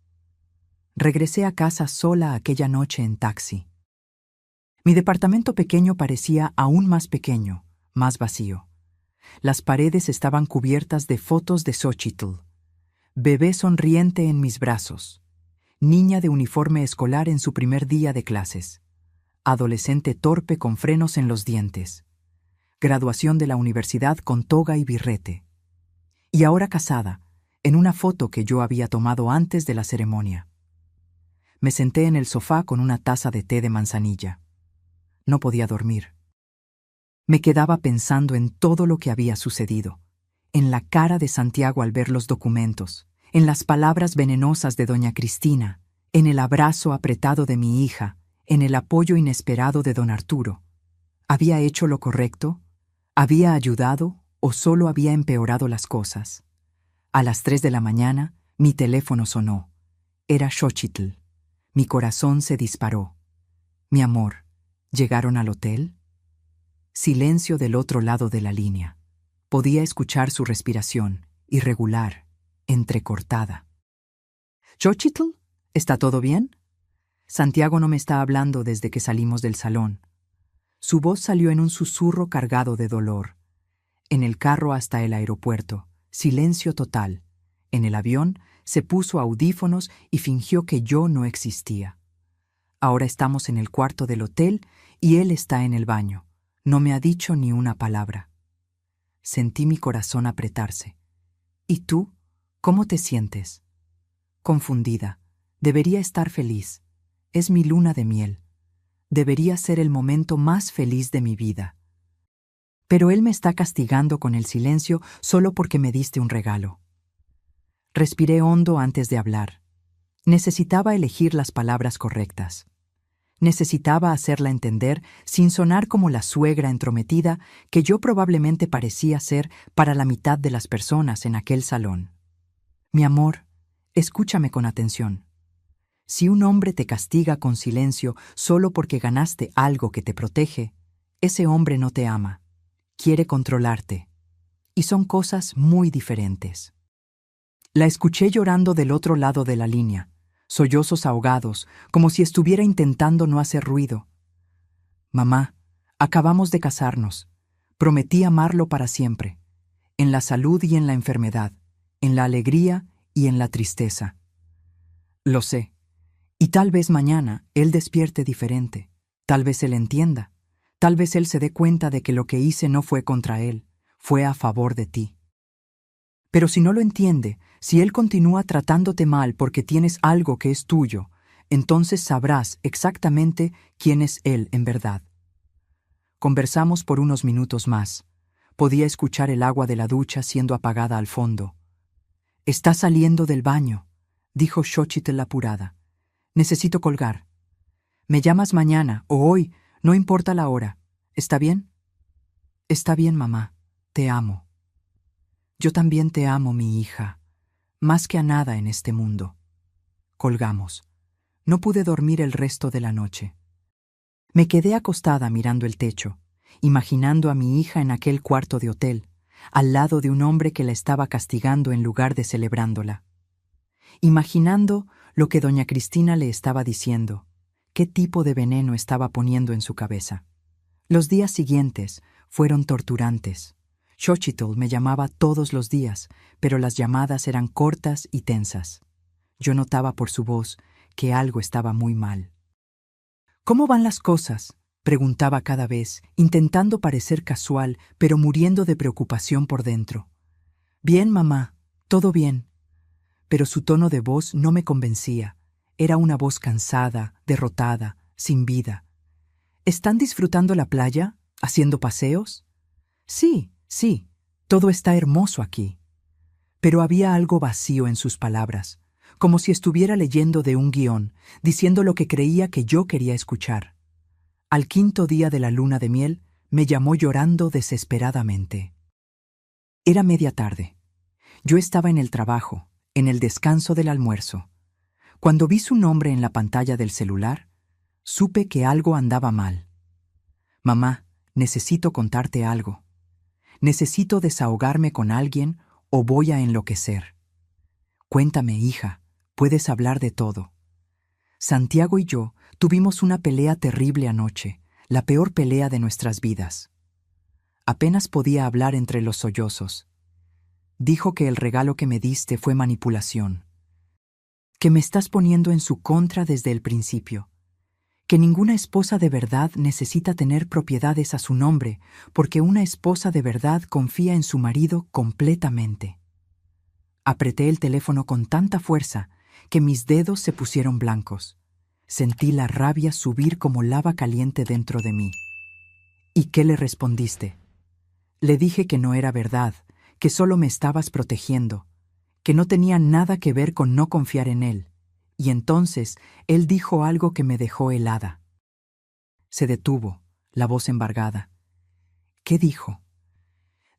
Regresé a casa sola aquella noche en taxi. Mi departamento pequeño parecía aún más pequeño, más vacío. Las paredes estaban cubiertas de fotos de Xochitl. Bebé sonriente en mis brazos. Niña de uniforme escolar en su primer día de clases. Adolescente torpe con frenos en los dientes. Graduación de la universidad con toga y birrete. Y ahora casada, en una foto que yo había tomado antes de la ceremonia. Me senté en el sofá con una taza de té de manzanilla. No podía dormir. Me quedaba pensando en todo lo que había sucedido, en la cara de Santiago al ver los documentos, en las palabras venenosas de doña Cristina, en el abrazo apretado de mi hija, en el apoyo inesperado de don Arturo. ¿Había hecho lo correcto? ¿Había ayudado o solo había empeorado las cosas? A las 3 de la mañana, mi teléfono sonó. Era Xochitl. Mi corazón se disparó. Mi amor, ¿llegaron al hotel? Silencio del otro lado de la línea. Podía escuchar su respiración, irregular, entrecortada. «¿Xochitl? ¿Está todo bien?» Santiago no me está hablando desde que salimos del salón. Su voz salió en un susurro cargado de dolor. En el carro hasta el aeropuerto, silencio total. En el avión, se puso audífonos y fingió que yo no existía. Ahora estamos en el cuarto del hotel y él está en el baño. No me ha dicho ni una palabra. Sentí mi corazón apretarse. ¿Y tú? ¿Cómo te sientes? Confundida. Debería estar feliz. Es mi luna de miel. Debería ser el momento más feliz de mi vida. Pero él me está castigando con el silencio solo porque me diste un regalo. Respiré hondo antes de hablar. Necesitaba elegir las palabras correctas. Necesitaba hacerla entender, sin sonar como la suegra entrometida que yo probablemente parecía ser para la mitad de las personas en aquel salón. Mi amor, escúchame con atención. Si un hombre te castiga con silencio solo porque ganaste algo que te protege, ese hombre no te ama. Quiere controlarte. Y son cosas muy diferentes. La escuché llorando del otro lado de la línea, sollozos ahogados, como si estuviera intentando no hacer ruido. Mamá, acabamos de casarnos. Prometí amarlo para siempre, en la salud y en la enfermedad, en la alegría y en la tristeza. Lo sé. Y tal vez mañana él despierte diferente. Tal vez él entienda. Tal vez él se dé cuenta de que lo que hice no fue contra él, fue a favor de ti. Pero si no lo entiende, si él continúa tratándote mal porque tienes algo que es tuyo, entonces sabrás exactamente quién es él en verdad. Conversamos por unos minutos más. Podía escuchar el agua de la ducha siendo apagada al fondo. «Está saliendo del baño», dijo Xochitl apurada. «Necesito colgar. Me llamas mañana o hoy, no importa la hora. ¿Está bien?» «Está bien, mamá. Te amo». «Yo también te amo, mi hija, más que a nada en este mundo». Colgamos. No pude dormir el resto de la noche. Me quedé acostada mirando el techo, imaginando a mi hija en aquel cuarto de hotel, al lado de un hombre que la estaba castigando en lugar de celebrándola. Imaginando lo que doña Cristina le estaba diciendo, qué tipo de veneno estaba poniendo en su cabeza. Los días siguientes fueron torturantes. Xochitl me llamaba todos los días, pero las llamadas eran cortas y tensas. Yo notaba por su voz que algo estaba muy mal. ¿Cómo van las cosas?, preguntaba cada vez, intentando parecer casual, pero muriendo de preocupación por dentro. Bien, mamá, todo bien. Pero su tono de voz no me convencía. Era una voz cansada, derrotada, sin vida. ¿Están disfrutando la playa? ¿Haciendo paseos? Sí, sí, todo está hermoso aquí. Pero había algo vacío en sus palabras, como si estuviera leyendo de un guión, diciendo lo que creía que yo quería escuchar. Al quinto día de la luna de miel, me llamó llorando desesperadamente. Era media tarde. Yo estaba en el trabajo, en el descanso del almuerzo. Cuando vi su nombre en la pantalla del celular, supe que algo andaba mal. Mamá, necesito contarte algo. Necesito desahogarme con alguien o voy a enloquecer. Cuéntame, hija, puedes hablar de todo. Santiago y yo tuvimos una pelea terrible anoche, la peor pelea de nuestras vidas. Apenas podía hablar entre los sollozos. Dijo que el regalo que me diste fue manipulación, que me estás poniendo en su contra desde el principio, que ninguna esposa de verdad necesita tener propiedades a su nombre, porque una esposa de verdad confía en su marido completamente. Apreté el teléfono con tanta fuerza que mis dedos se pusieron blancos. Sentí la rabia subir como lava caliente dentro de mí. ¿Y qué le respondiste? Le dije que no era verdad, que solo me estabas protegiendo, que no tenía nada que ver con no confiar en él. Y entonces él dijo algo que me dejó helada. Se detuvo, la voz embargada. ¿Qué dijo?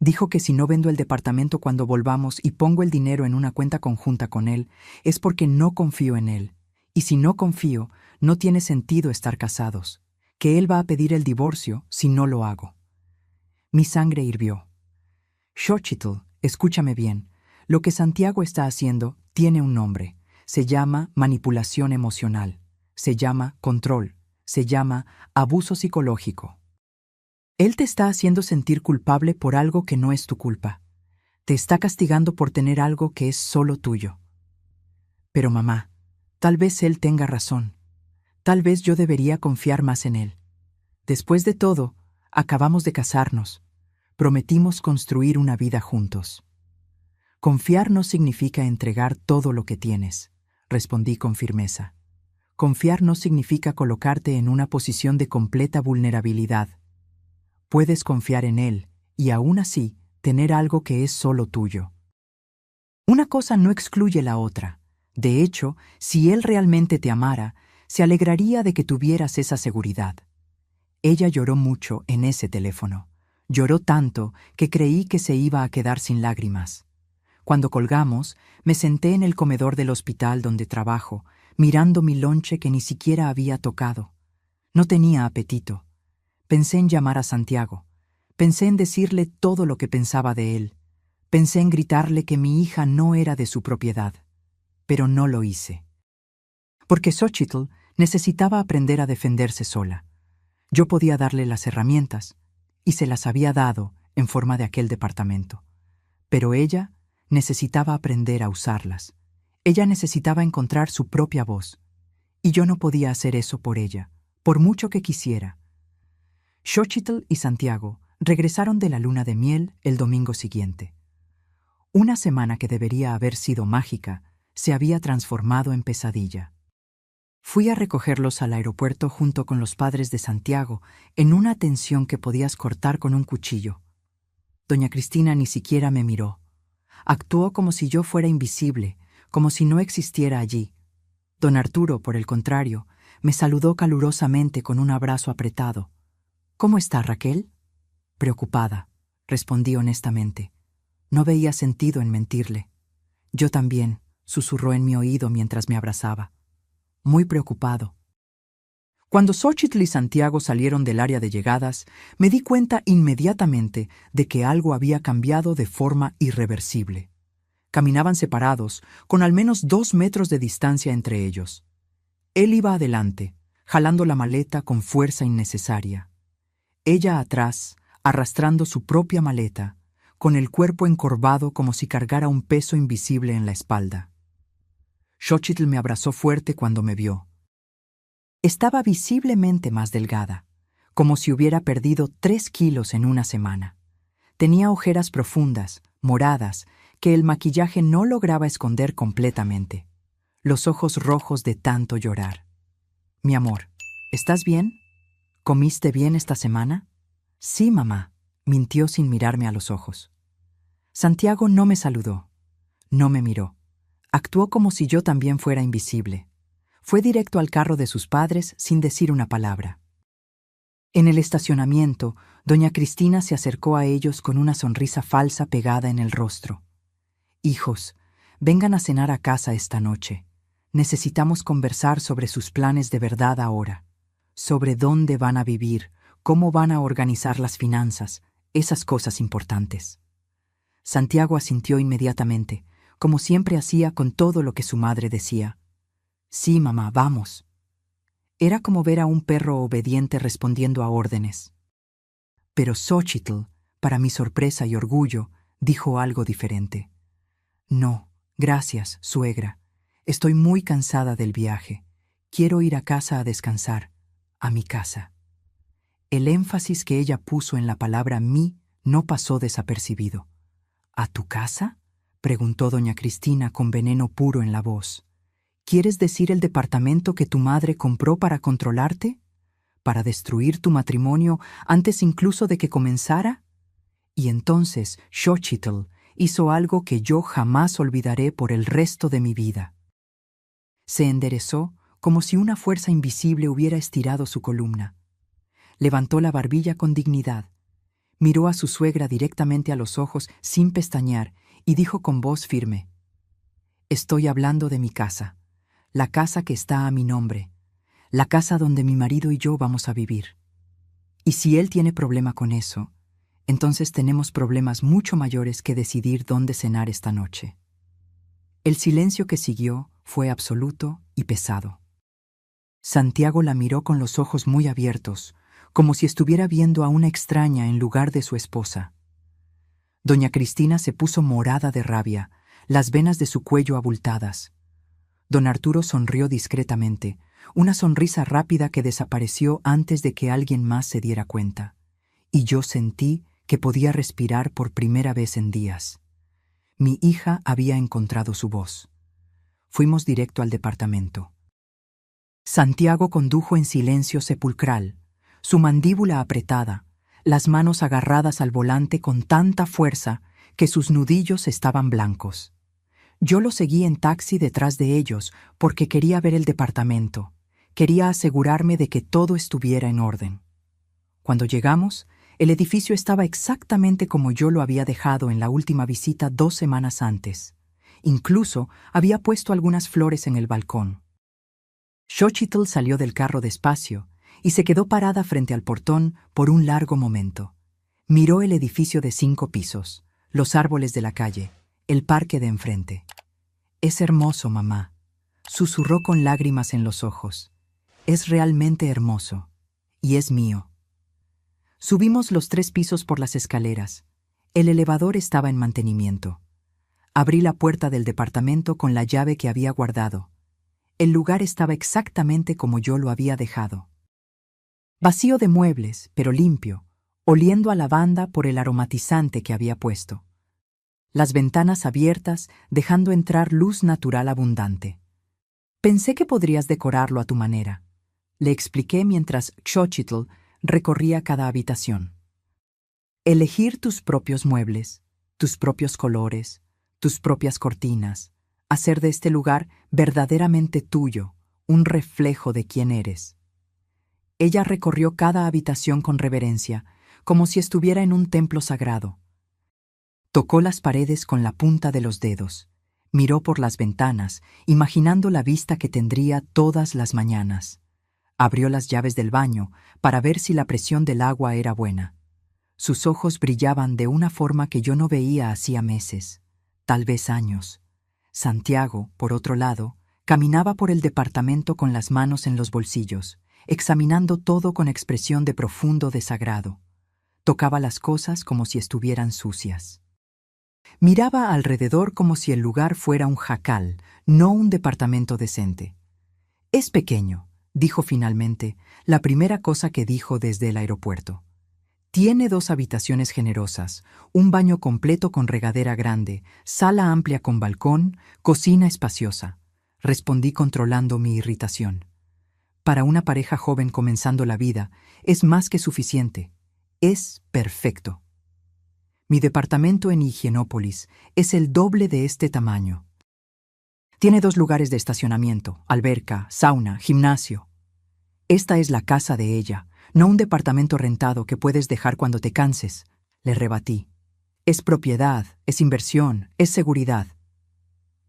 Dijo que si no vendo el departamento cuando volvamos y pongo el dinero en una cuenta conjunta con él, es porque no confío en él. Y si no confío, no tiene sentido estar casados. Que él va a pedir el divorcio si no lo hago. Mi sangre hirvió. Xochitl, escúchame bien. Lo que Santiago está haciendo tiene un nombre. Se llama manipulación emocional. Se llama control. Se llama abuso psicológico. Él te está haciendo sentir culpable por algo que no es tu culpa. Te está castigando por tener algo que es solo tuyo. Pero mamá, tal vez él tenga razón. Tal vez yo debería confiar más en él. Después de todo, acabamos de casarnos. Prometimos construir una vida juntos. Confiar no significa entregar todo lo que tienes, respondí con firmeza. Confiar no significa colocarte en una posición de completa vulnerabilidad. Puedes confiar en él y aún así tener algo que es solo tuyo. Una cosa no excluye la otra. De hecho, si él realmente te amara, se alegraría de que tuvieras esa seguridad. Ella lloró mucho en ese teléfono. Lloró tanto que creí que se iba a quedar sin lágrimas. Cuando colgamos, me senté en el comedor del hospital donde trabajo, mirando mi lonche que ni siquiera había tocado. No tenía apetito. Pensé en llamar a Santiago. Pensé en decirle todo lo que pensaba de él. Pensé en gritarle que mi hija no era de su propiedad. Pero no lo hice. Porque Xochitl necesitaba aprender a defenderse sola. Yo podía darle las herramientas, y se las había dado en forma de aquel departamento. Pero ella necesitaba aprender a usarlas. Ella necesitaba encontrar su propia voz. Y yo no podía hacer eso por ella, por mucho que quisiera. Xochitl y Santiago regresaron de la luna de miel el domingo siguiente. Una semana que debería haber sido mágica se había transformado en pesadilla. Fui a recogerlos al aeropuerto junto con los padres de Santiago en una tensión que podías cortar con un cuchillo. Doña Cristina ni siquiera me miró. Actuó como si yo fuera invisible, como si no existiera allí. Don Arturo, por el contrario, me saludó calurosamente con un abrazo apretado. «¿Cómo está, Raquel?» «Preocupada», respondí honestamente. No veía sentido en mentirle. «Yo también», susurró en mi oído mientras me abrazaba. «Muy preocupado». Cuando Xochitl y Santiago salieron del área de llegadas, me di cuenta inmediatamente de que algo había cambiado de forma irreversible. Caminaban separados, con al menos 2 metros de distancia entre ellos. Él iba adelante, jalando la maleta con fuerza innecesaria. Ella atrás, arrastrando su propia maleta, con el cuerpo encorvado como si cargara un peso invisible en la espalda. Xochitl me abrazó fuerte cuando me vio. Estaba visiblemente más delgada, como si hubiera perdido 3 kilos en una semana. Tenía ojeras profundas, moradas, que el maquillaje no lograba esconder completamente. Los ojos rojos de tanto llorar. Mi amor, ¿estás bien? ¿Comiste bien esta semana? Sí, mamá, mintió sin mirarme a los ojos. Santiago no me saludó, no me miró. Actuó como si yo también fuera invisible. Fue directo al carro de sus padres sin decir una palabra. En el estacionamiento, doña Cristina se acercó a ellos con una sonrisa falsa pegada en el rostro. Hijos, vengan a cenar a casa esta noche. Necesitamos conversar sobre sus planes de verdad ahora, sobre dónde van a vivir, cómo van a organizar las finanzas, esas cosas importantes. Santiago asintió inmediatamente, como siempre hacía con todo lo que su madre decía. Sí, mamá, vamos. Era como ver a un perro obediente respondiendo a órdenes. Pero Xochitl, para mi sorpresa y orgullo, dijo algo diferente. No, gracias, suegra. Estoy muy cansada del viaje. Quiero ir a casa a descansar, a mi casa. El énfasis que ella puso en la palabra mí no pasó desapercibido. ¿A tu casa?, preguntó doña Cristina con veneno puro en la voz. ¿Quieres decir el departamento que tu madre compró para controlarte? ¿Para destruir tu matrimonio antes incluso de que comenzara? Y entonces Xochitl hizo algo que yo jamás olvidaré por el resto de mi vida. Se enderezó como si una fuerza invisible hubiera estirado su columna. Levantó la barbilla con dignidad, miró a su suegra directamente a los ojos sin pestañear y dijo con voz firme: Estoy hablando de mi casa, la casa que está a mi nombre, la casa donde mi marido y yo vamos a vivir. Y si él tiene problema con eso, entonces tenemos problemas mucho mayores que decidir dónde cenar esta noche. El silencio que siguió fue absoluto y pesado. Santiago la miró con los ojos muy abiertos, como si estuviera viendo a una extraña en lugar de su esposa. Doña Cristina se puso morada de rabia, las venas de su cuello abultadas. Don Arturo sonrió discretamente, una sonrisa rápida que desapareció antes de que alguien más se diera cuenta. Y yo sentí que podía respirar por primera vez en días. Mi hija había encontrado su voz. Fuimos directo al departamento. Santiago condujo en silencio sepulcral, su mandíbula apretada, las manos agarradas al volante con tanta fuerza que sus nudillos estaban blancos. Yo lo seguí en taxi detrás de ellos porque quería ver el departamento, quería asegurarme de que todo estuviera en orden. Cuando llegamos, el edificio estaba exactamente como yo lo había dejado en la última visita 2 semanas antes. Incluso había puesto algunas flores en el balcón. Xochitl salió del carro despacio y se quedó parada frente al portón por un largo momento. Miró el edificio de 5 pisos, los árboles de la calle, el parque de enfrente. «Es hermoso, mamá», susurró con lágrimas en los ojos. «Es realmente hermoso. Y es mío». Subimos los 3 pisos por las escaleras. El elevador estaba en mantenimiento. Abrí la puerta del departamento con la llave que había guardado. El lugar estaba exactamente como yo lo había dejado. Vacío de muebles, pero limpio, oliendo a lavanda por el aromatizante que había puesto. Las ventanas abiertas, dejando entrar luz natural abundante. «Pensé que podrías decorarlo a tu manera», le expliqué mientras Xochitl recorría cada habitación. «Elegir tus propios muebles, tus propios colores, tus propias cortinas, hacer de este lugar verdaderamente tuyo, un reflejo de quién eres». Ella recorrió cada habitación con reverencia, como si estuviera en un templo sagrado. Tocó las paredes con la punta de los dedos, miró por las ventanas, imaginando la vista que tendría todas las mañanas. Abrió las llaves del baño para ver si la presión del agua era buena. Sus ojos brillaban de una forma que yo no veía hacía meses, tal vez años. Santiago, por otro lado, caminaba por el departamento con las manos en los bolsillos, examinando todo con expresión de profundo desagrado. Tocaba las cosas como si estuvieran sucias. Miraba alrededor como si el lugar fuera un jacal, no un departamento decente. «Es pequeño», dijo finalmente, la primera cosa que dijo desde el aeropuerto. «Tiene 2 habitaciones generosas, un baño completo con regadera grande, sala amplia con balcón, cocina espaciosa», respondí controlando mi irritación. Para una pareja joven comenzando la vida, es más que suficiente. Es perfecto. Mi departamento en Higienópolis es el doble de este tamaño. Tiene 2 lugares de estacionamiento, alberca, sauna, gimnasio. Esta es la casa de ella, no un departamento rentado que puedes dejar cuando te canses, le rebatí. Es propiedad, es inversión, es seguridad.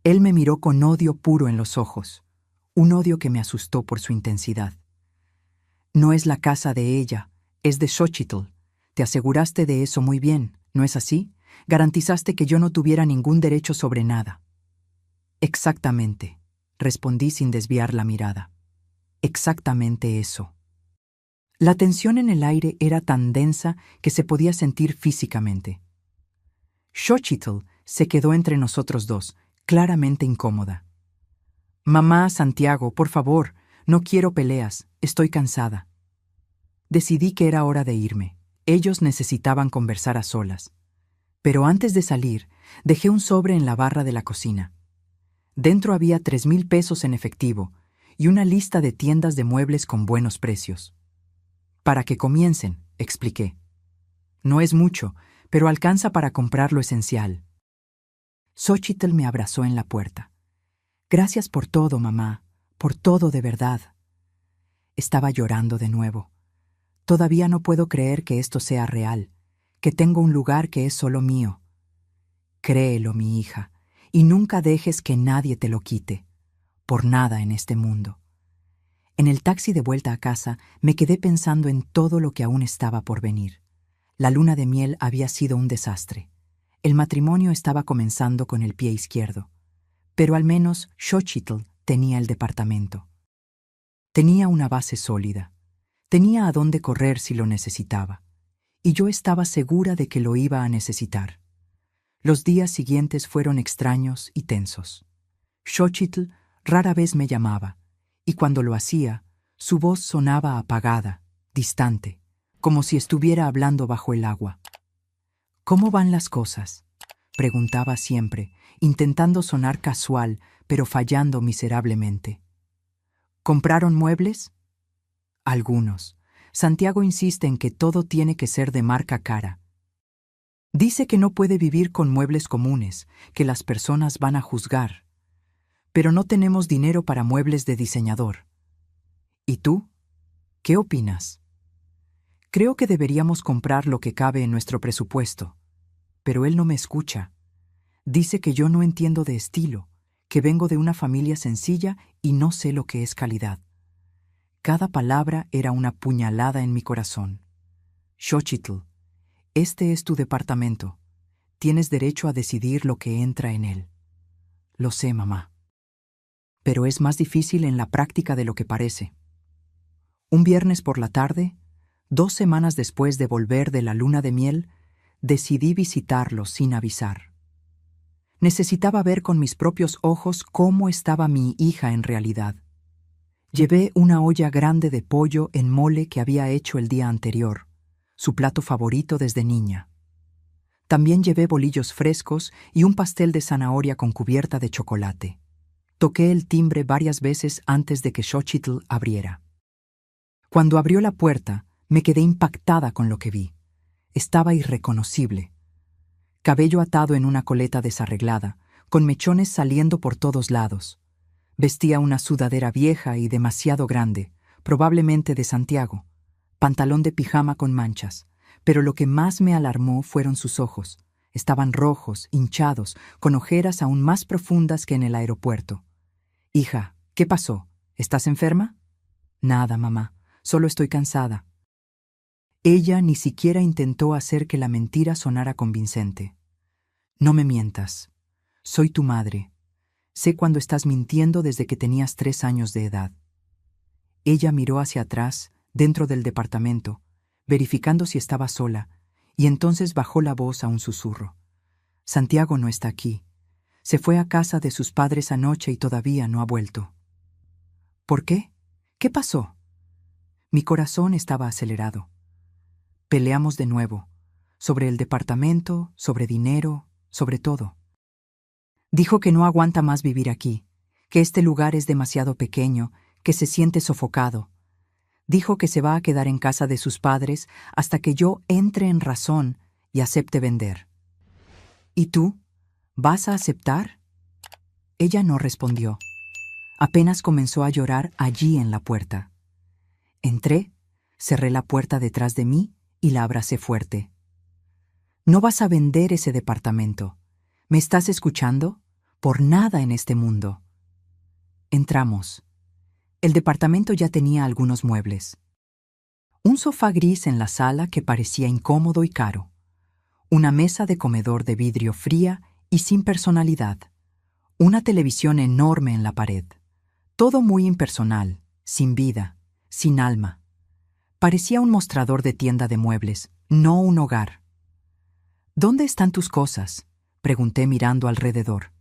Él me miró con odio puro en los ojos, un odio que me asustó por su intensidad. No es la casa de ella, es de Xochitl. Te aseguraste de eso muy bien, ¿no es así? Garantizaste que yo no tuviera ningún derecho sobre nada. Exactamente, respondí sin desviar la mirada. Exactamente eso. La tensión en el aire era tan densa que se podía sentir físicamente. Xochitl se quedó entre nosotros dos, claramente incómoda. «Mamá, Santiago, por favor, no quiero peleas, estoy cansada». Decidí que era hora de irme. Ellos necesitaban conversar a solas. Pero antes de salir, dejé un sobre en la barra de la cocina. Dentro había 3,000 pesos en efectivo y una lista de tiendas de muebles con buenos precios. «Para que comiencen», expliqué. «No es mucho, pero alcanza para comprar lo esencial». Xochitl me abrazó en la puerta. «Gracias por todo, mamá, por todo de verdad». Estaba llorando de nuevo. Todavía no puedo creer que esto sea real, que tengo un lugar que es solo mío. Créelo, mi hija, y nunca dejes que nadie te lo quite, por nada en este mundo. En el taxi de vuelta a casa me quedé pensando en todo lo que aún estaba por venir. La luna de miel había sido un desastre. El matrimonio estaba comenzando con el pie izquierdo. Pero al menos Xochitl tenía el departamento. Tenía una base sólida. Tenía a dónde correr si lo necesitaba. Y yo estaba segura de que lo iba a necesitar. Los días siguientes fueron extraños y tensos. Xochitl rara vez me llamaba, y cuando lo hacía, su voz sonaba apagada, distante, como si estuviera hablando bajo el agua. «¿Cómo van las cosas?», preguntaba siempre, intentando sonar casual, pero fallando miserablemente. «¿Compraron muebles?». «Algunos. Santiago insiste en que todo tiene que ser de marca cara. Dice que no puede vivir con muebles comunes, que las personas van a juzgar. Pero no tenemos dinero para muebles de diseñador. ¿Y tú? ¿Qué opinas?». «Creo que deberíamos comprar lo que cabe en nuestro presupuesto». Pero él no me escucha. Dice que yo no entiendo de estilo, que vengo de una familia sencilla y no sé lo que es calidad. Cada palabra era una puñalada en mi corazón. «Xochitl, este es tu departamento. Tienes derecho a decidir lo que entra en él». «Lo sé, mamá. Pero es más difícil en la práctica de lo que parece». Un viernes por la tarde, 2 semanas después de volver de la luna de miel, decidí visitarlo sin avisar. Necesitaba ver con mis propios ojos cómo estaba mi hija en realidad. Llevé una olla grande de pollo en mole que había hecho el día anterior, su plato favorito desde niña. También llevé bolillos frescos y un pastel de zanahoria con cubierta de chocolate. Toqué el timbre varias veces antes de que Xochitl abriera. Cuando abrió la puerta, me quedé impactada con lo que vi. Estaba irreconocible. Cabello atado en una coleta desarreglada, con mechones saliendo por todos lados. Vestía una sudadera vieja y demasiado grande, probablemente de Santiago, pantalón de pijama con manchas, pero lo que más me alarmó fueron sus ojos. Estaban rojos, hinchados, con ojeras aún más profundas que en el aeropuerto. «Hija, ¿qué pasó? ¿Estás enferma?». «Nada, mamá, solo estoy cansada». Ella ni siquiera intentó hacer que la mentira sonara convincente. «No me mientas. Soy tu madre. Sé cuando estás mintiendo desde que tenías 3 años de edad». Ella miró hacia atrás, dentro del departamento, verificando si estaba sola, y entonces bajó la voz a un susurro. Santiago no está aquí. Se fue a casa de sus padres anoche y todavía no ha vuelto. ¿Por qué? ¿Qué pasó? Mi corazón estaba acelerado. Peleamos de nuevo, sobre el departamento, sobre dinero, sobre todo. Dijo que no aguanta más vivir aquí, que este lugar es demasiado pequeño, que se siente sofocado. Dijo que se va a quedar en casa de sus padres hasta que yo entre en razón y acepte vender. ¿Y tú? ¿Vas a aceptar? Ella no respondió. Apenas comenzó a llorar allí en la puerta. Entré, cerré la puerta detrás de mí y la abracé fuerte. No vas a vender ese departamento. ¿Me estás escuchando? Por nada en este mundo. Entramos. El departamento ya tenía algunos muebles. Un sofá gris en la sala que parecía incómodo y caro. Una mesa de comedor de vidrio fría y sin personalidad. Una televisión enorme en la pared. Todo muy impersonal, sin vida, sin alma. Parecía un mostrador de tienda de muebles, no un hogar. ¿Dónde están tus cosas?, pregunté mirando alrededor.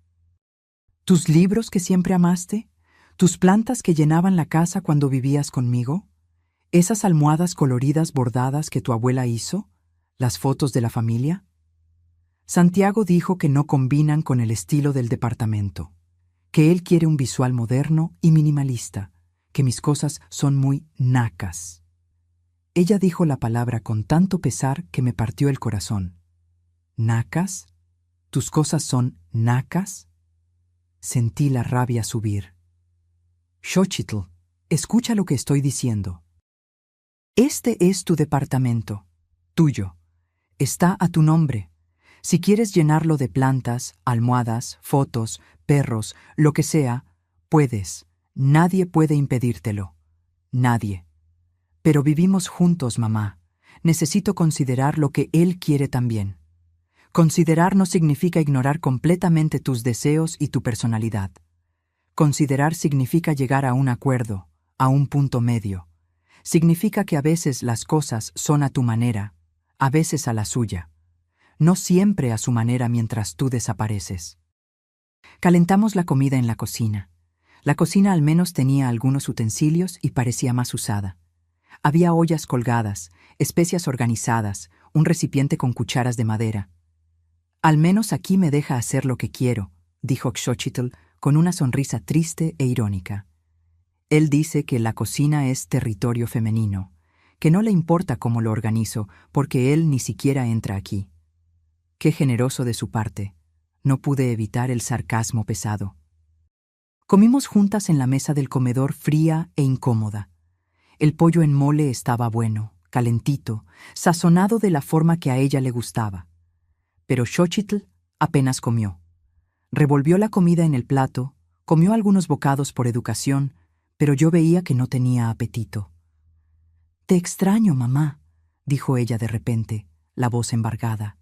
¿Tus libros que siempre amaste? ¿Tus plantas que llenaban la casa cuando vivías conmigo? ¿Esas almohadas coloridas bordadas que tu abuela hizo? ¿Las fotos de la familia? Santiago dijo que no combinan con el estilo del departamento, que él quiere un visual moderno y minimalista, que mis cosas son muy nacas. Ella dijo la palabra con tanto pesar que me partió el corazón. ¿Nacas? ¿Tus cosas son nacas? Sentí la rabia subir. Xochitl, escucha lo que estoy diciendo. Este es tu departamento, tuyo. Está a tu nombre. Si quieres llenarlo de plantas, almohadas, fotos, perros, lo que sea, puedes. Nadie puede impedírtelo. Nadie. Pero vivimos juntos, mamá. Necesito considerar lo que él quiere también. Considerar no significa ignorar completamente tus deseos y tu personalidad. Considerar significa llegar a un acuerdo, a un punto medio. Significa que a veces las cosas son a tu manera, a veces a la suya. No siempre a su manera mientras tú desapareces. Calentamos la comida en la cocina. La cocina al menos tenía algunos utensilios y parecía más usada. Había ollas colgadas, especias organizadas, un recipiente con cucharas de madera. Al menos aquí me deja hacer lo que quiero, dijo Xochitl con una sonrisa triste e irónica. Él dice que la cocina es territorio femenino, que no le importa cómo lo organizo, porque él ni siquiera entra aquí. Qué generoso de su parte. No pude evitar el sarcasmo pesado. Comimos juntas en la mesa del comedor fría e incómoda. El pollo en mole estaba bueno, calentito, sazonado de la forma que a ella le gustaba. Pero Xochitl apenas comió. Revolvió la comida en el plato, comió algunos bocados por educación, pero yo veía que no tenía apetito. «Te extraño, mamá», dijo ella de repente, la voz embargada.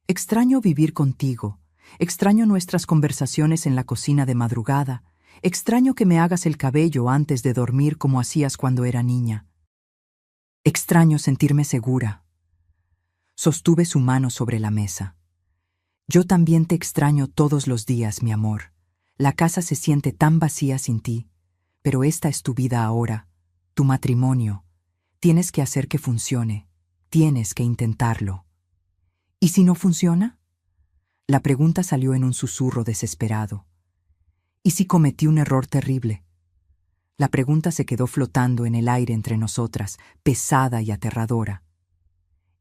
«Extraño vivir contigo, extraño nuestras conversaciones en la cocina de madrugada, extraño que me hagas el cabello antes de dormir como hacías cuando era niña. Extraño sentirme segura». Sostuve su mano sobre la mesa. «Yo también te extraño todos los días, mi amor. La casa se siente tan vacía sin ti, pero esta es tu vida ahora, tu matrimonio. Tienes que hacer que funcione, tienes que intentarlo». «¿Y si no funciona?». La pregunta salió en un susurro desesperado. «¿Y si cometí un error terrible?». La pregunta se quedó flotando en el aire entre nosotras, pesada y aterradora.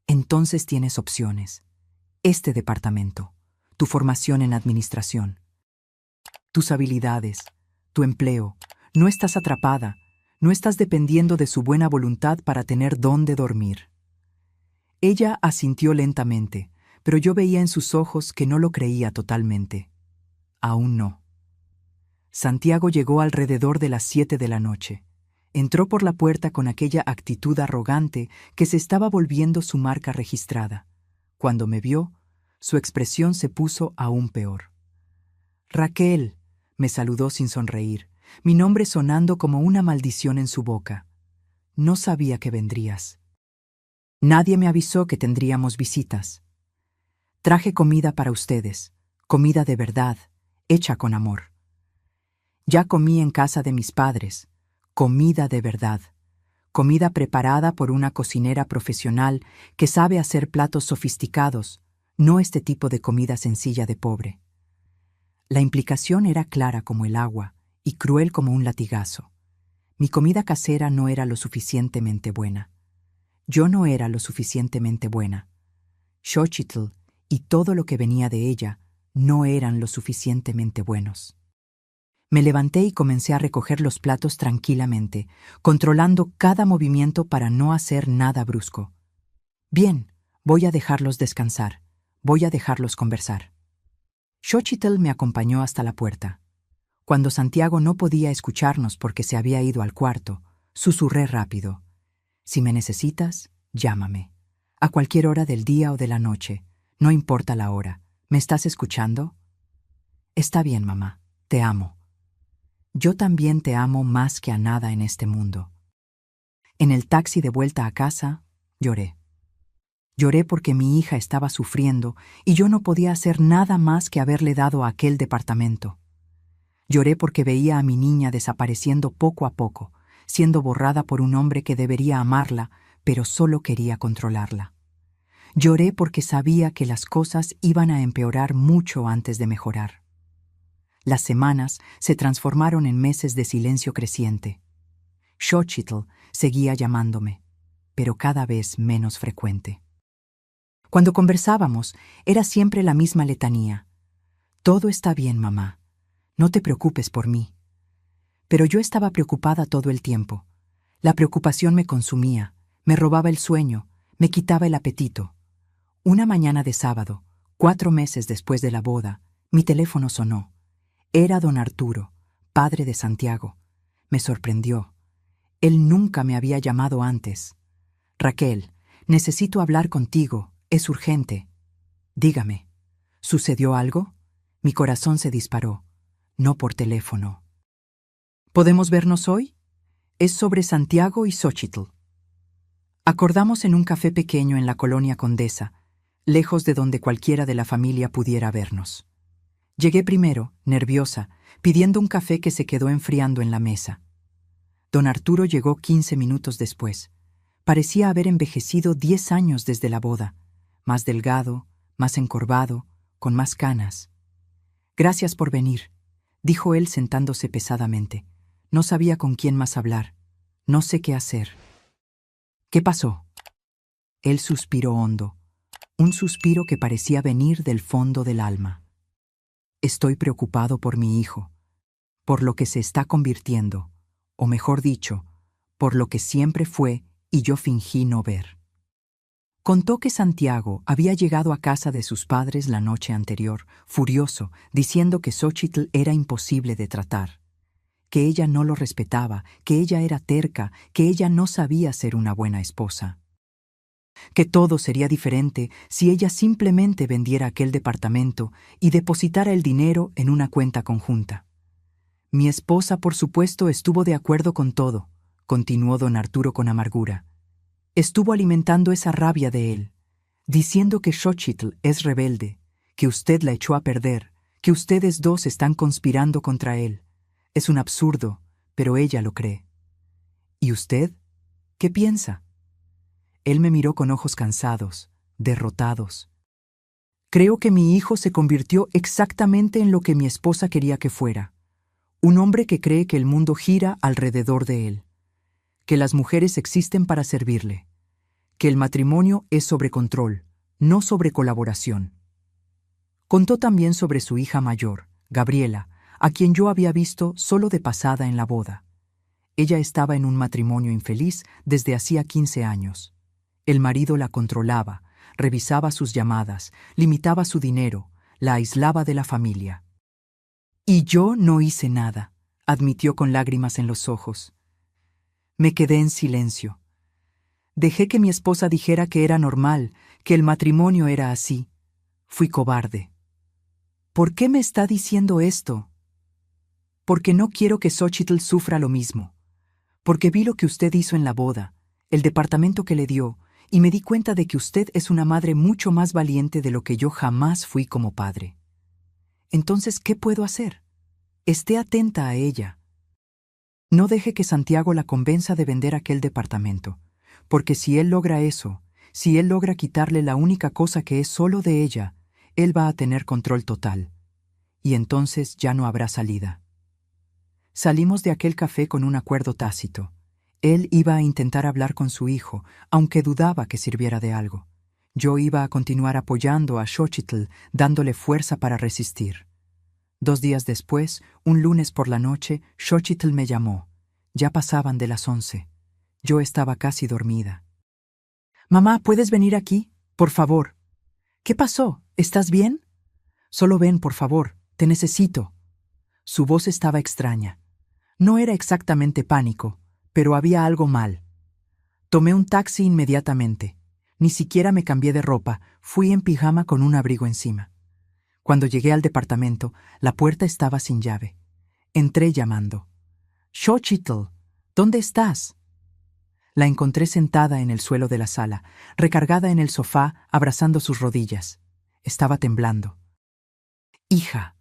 «Entonces tienes opciones. Este departamento, tu formación en administración, tus habilidades, tu empleo. No estás atrapada, no estás dependiendo de su buena voluntad para tener dónde dormir». Ella asintió lentamente, pero yo veía en sus ojos que no lo creía totalmente. Aún no. Santiago llegó alrededor de las 7 de la noche. Entró por la puerta con aquella actitud arrogante que se estaba volviendo su marca registrada. Cuando me vio, su expresión se puso aún peor. «Raquel», me saludó sin sonreír, mi nombre sonando como una maldición en su boca. «No sabía que vendrías. Nadie me avisó que tendríamos visitas». Traje comida para ustedes, comida de verdad, hecha con amor. Ya comí en casa de mis padres, comida de verdad, comida preparada por una cocinera profesional que sabe hacer platos sofisticados, no este tipo de comida sencilla de pobre. La implicación era clara como el agua y cruel como un latigazo. Mi comida casera no era lo suficientemente buena. Yo no era lo suficientemente buena. Xochitl y todo lo que venía de ella no eran lo suficientemente buenos. Me levanté y comencé a recoger los platos tranquilamente, controlando cada movimiento para no hacer nada brusco. Bien, voy a dejarlos descansar, voy a dejarlos conversar. Xochitl me acompañó hasta la puerta. Cuando Santiago no podía escucharnos porque se había ido al cuarto, susurré rápido: si me necesitas, llámame. A cualquier hora del día o de la noche, no importa la hora. ¿Me estás escuchando? Está bien, mamá, te amo. Yo también te amo más que a nada en este mundo. En el taxi de vuelta a casa, lloré. Lloré porque mi hija estaba sufriendo y yo no podía hacer nada más que haberle dado a aquel departamento. Lloré porque veía a mi niña desapareciendo poco a poco, siendo borrada por un hombre que debería amarla, pero solo quería controlarla. Lloré porque sabía que las cosas iban a empeorar mucho antes de mejorar. Las semanas se transformaron en meses de silencio creciente. Xochitl seguía llamándome, pero cada vez menos frecuente. Cuando conversábamos, era siempre la misma letanía. Todo está bien, mamá. No te preocupes por mí. Pero yo estaba preocupada todo el tiempo. La preocupación me consumía, me robaba el sueño, me quitaba el apetito. Una mañana de sábado, 4 meses después de la boda, mi teléfono sonó. Era don Arturo, padre de Santiago. Me sorprendió. Él nunca me había llamado antes. Raquel, necesito hablar contigo, es urgente. Dígame, ¿sucedió algo? Mi corazón se disparó. No por teléfono. ¿Podemos vernos hoy? Es sobre Santiago y Xochitl. Acordamos en un café pequeño en la colonia Condesa, lejos de donde cualquiera de la familia pudiera vernos. Llegué primero, nerviosa, pidiendo un café que se quedó enfriando en la mesa. Don Arturo llegó 15 minutos después. Parecía haber envejecido 10 años desde la boda, más delgado, más encorvado, con más canas. Gracias por venir, dijo él sentándose pesadamente. No sabía con quién más hablar. No sé qué hacer. ¿Qué pasó? Él suspiró hondo, un suspiro que parecía venir del fondo del alma. Estoy preocupado por mi hijo, por lo que se está convirtiendo, o mejor dicho, por lo que siempre fue y yo fingí no ver. Contó que Santiago había llegado a casa de sus padres la noche anterior, furioso, diciendo que Xochitl era imposible de tratar, que ella no lo respetaba, que ella era terca, que ella no sabía ser una buena esposa. Que todo sería diferente si ella simplemente vendiera aquel departamento y depositara el dinero en una cuenta conjunta. Mi esposa, por supuesto, estuvo de acuerdo con todo, continuó don Arturo con amargura. Estuvo alimentando esa rabia de él, diciendo que Xochitl es rebelde, que usted la echó a perder, que ustedes dos están conspirando contra él. Es un absurdo, pero ella lo cree. ¿Y usted? ¿Qué piensa? Él me miró con ojos cansados, derrotados. Creo que mi hijo se convirtió exactamente en lo que mi esposa quería que fuera. Un hombre que cree que el mundo gira alrededor de él, que las mujeres existen para servirle, que el matrimonio es sobre control, no sobre colaboración. Contó también sobre su hija mayor, Gabriela, a quien yo había visto solo de pasada en la boda. Ella estaba en un matrimonio infeliz desde hacía 15 años. El marido la controlaba, revisaba sus llamadas, limitaba su dinero, la aislaba de la familia. Y yo no hice nada, admitió con lágrimas en los ojos. Me quedé en silencio. Dejé que mi esposa dijera que era normal, que el matrimonio era así. Fui cobarde. ¿Por qué me está diciendo esto? Porque no quiero que Xochitl sufra lo mismo. Porque vi lo que usted hizo en la boda, el departamento que le dio, y me di cuenta de que usted es una madre mucho más valiente de lo que yo jamás fui como padre. Entonces, ¿qué puedo hacer? Esté atenta a ella. No deje que Santiago la convenza de vender aquel departamento, porque si él logra eso, si él logra quitarle la única cosa que es solo de ella, él va a tener control total. Y entonces ya no habrá salida. Salimos de aquel café con un acuerdo tácito. Él iba a intentar hablar con su hijo, aunque dudaba que sirviera de algo. Yo iba a continuar apoyando a Xochitl, dándole fuerza para resistir. 2 días después, un lunes por la noche, Xochitl me llamó. Ya pasaban de las 11. Yo estaba casi dormida. «Mamá, ¿puedes venir aquí? Por favor». «¿Qué pasó? ¿Estás bien?» «Solo ven, por favor. Te necesito». Su voz estaba extraña. No era exactamente pánico, pero había algo mal. Tomé un taxi inmediatamente. Ni siquiera me cambié de ropa, fui en pijama con un abrigo encima. Cuando llegué al departamento, la puerta estaba sin llave. Entré llamando. «Xochitl, ¿dónde estás?» La encontré sentada en el suelo de la sala, recargada en el sofá, abrazando sus rodillas. Estaba temblando. «Hija».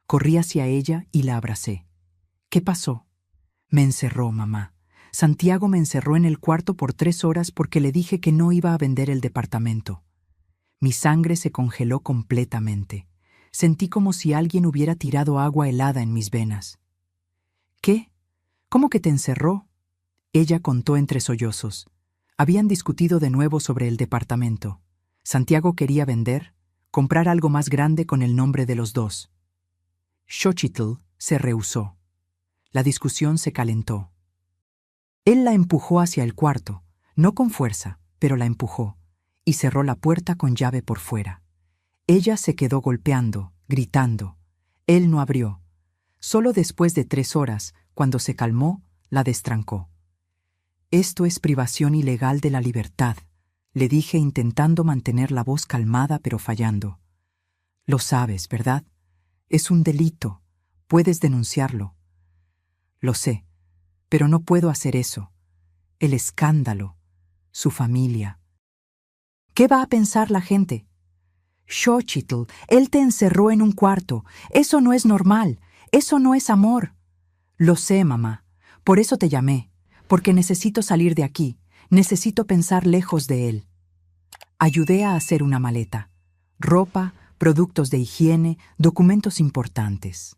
Corrí hacia ella y la abracé. «¿Qué pasó?» «Me encerró, mamá. Santiago me encerró en el cuarto por 3 horas porque le dije que no iba a vender el departamento». Mi sangre se congeló completamente. Sentí como si alguien hubiera tirado agua helada en mis venas. «¿Qué? ¿Cómo que te encerró?» Ella contó entre sollozos. Habían discutido de nuevo sobre el departamento. Santiago quería vender, comprar algo más grande con el nombre de los dos. Xochitl se rehusó. La discusión se calentó. Él la empujó hacia el cuarto, no con fuerza, pero la empujó, y cerró la puerta con llave por fuera. Ella se quedó golpeando, gritando. Él no abrió. Solo después de 3 horas, cuando se calmó, la destrancó. «Esto es privación ilegal de la libertad», le dije intentando mantener la voz calmada pero fallando. «Lo sabes, ¿verdad? Es un delito. Puedes denunciarlo». «Lo sé, pero no puedo hacer eso. El escándalo, su familia». «¿Qué va a pensar la gente?» «Xochitl, él te encerró en un cuarto. Eso no es normal. Eso no es amor». «Lo sé, mamá. Por eso te llamé. Porque necesito salir de aquí. Necesito pensar lejos de él». Ayudé a hacer una maleta. Ropa, productos de higiene, documentos importantes.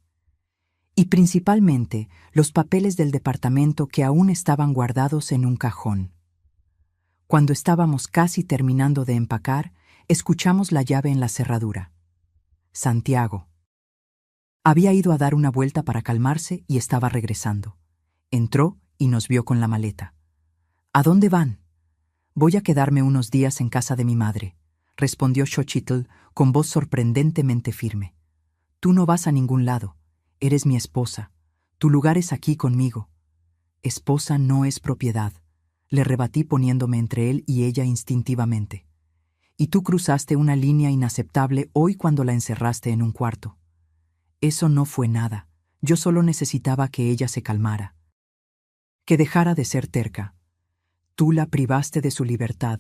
Y principalmente los papeles del departamento que aún estaban guardados en un cajón. Cuando estábamos casi terminando de empacar, escuchamos la llave en la cerradura. Santiago. Había ido a dar una vuelta para calmarse y estaba regresando. Entró y nos vio con la maleta. «¿A dónde van?» «Voy a quedarme unos días en casa de mi madre», respondió Xochitl con voz sorprendentemente firme. «Tú no vas a ningún lado. Eres mi esposa. Tu lugar es aquí conmigo». «Esposa no es propiedad», le rebatí poniéndome entre él y ella instintivamente. «Y tú cruzaste una línea inaceptable hoy cuando la encerraste en un cuarto». «Eso no fue nada. Yo solo necesitaba que ella se calmara. Que dejara de ser terca. Tú la privaste de su libertad.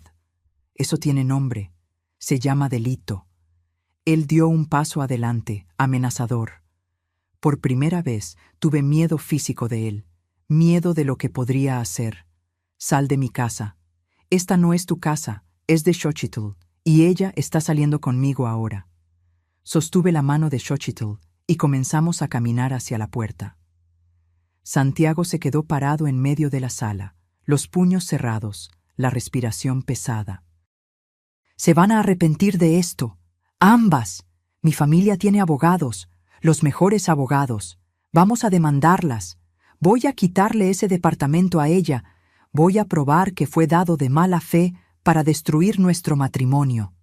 Eso tiene nombre. Se llama delito». Él dio un paso adelante, amenazador. Por primera vez tuve miedo físico de él, miedo de lo que podría hacer. «Sal de mi casa. Esta no es tu casa, es de Xochitl, y ella está saliendo conmigo ahora». Sostuve la mano de Xochitl y comenzamos a caminar hacia la puerta. Santiago se quedó parado en medio de la sala, los puños cerrados, la respiración pesada. «Se van a arrepentir de esto. Ambas. Mi familia tiene abogados, los mejores abogados. Vamos a demandarlas. Voy a quitarle ese departamento a ella. Voy a probar que fue dado de mala fe para destruir nuestro matrimonio».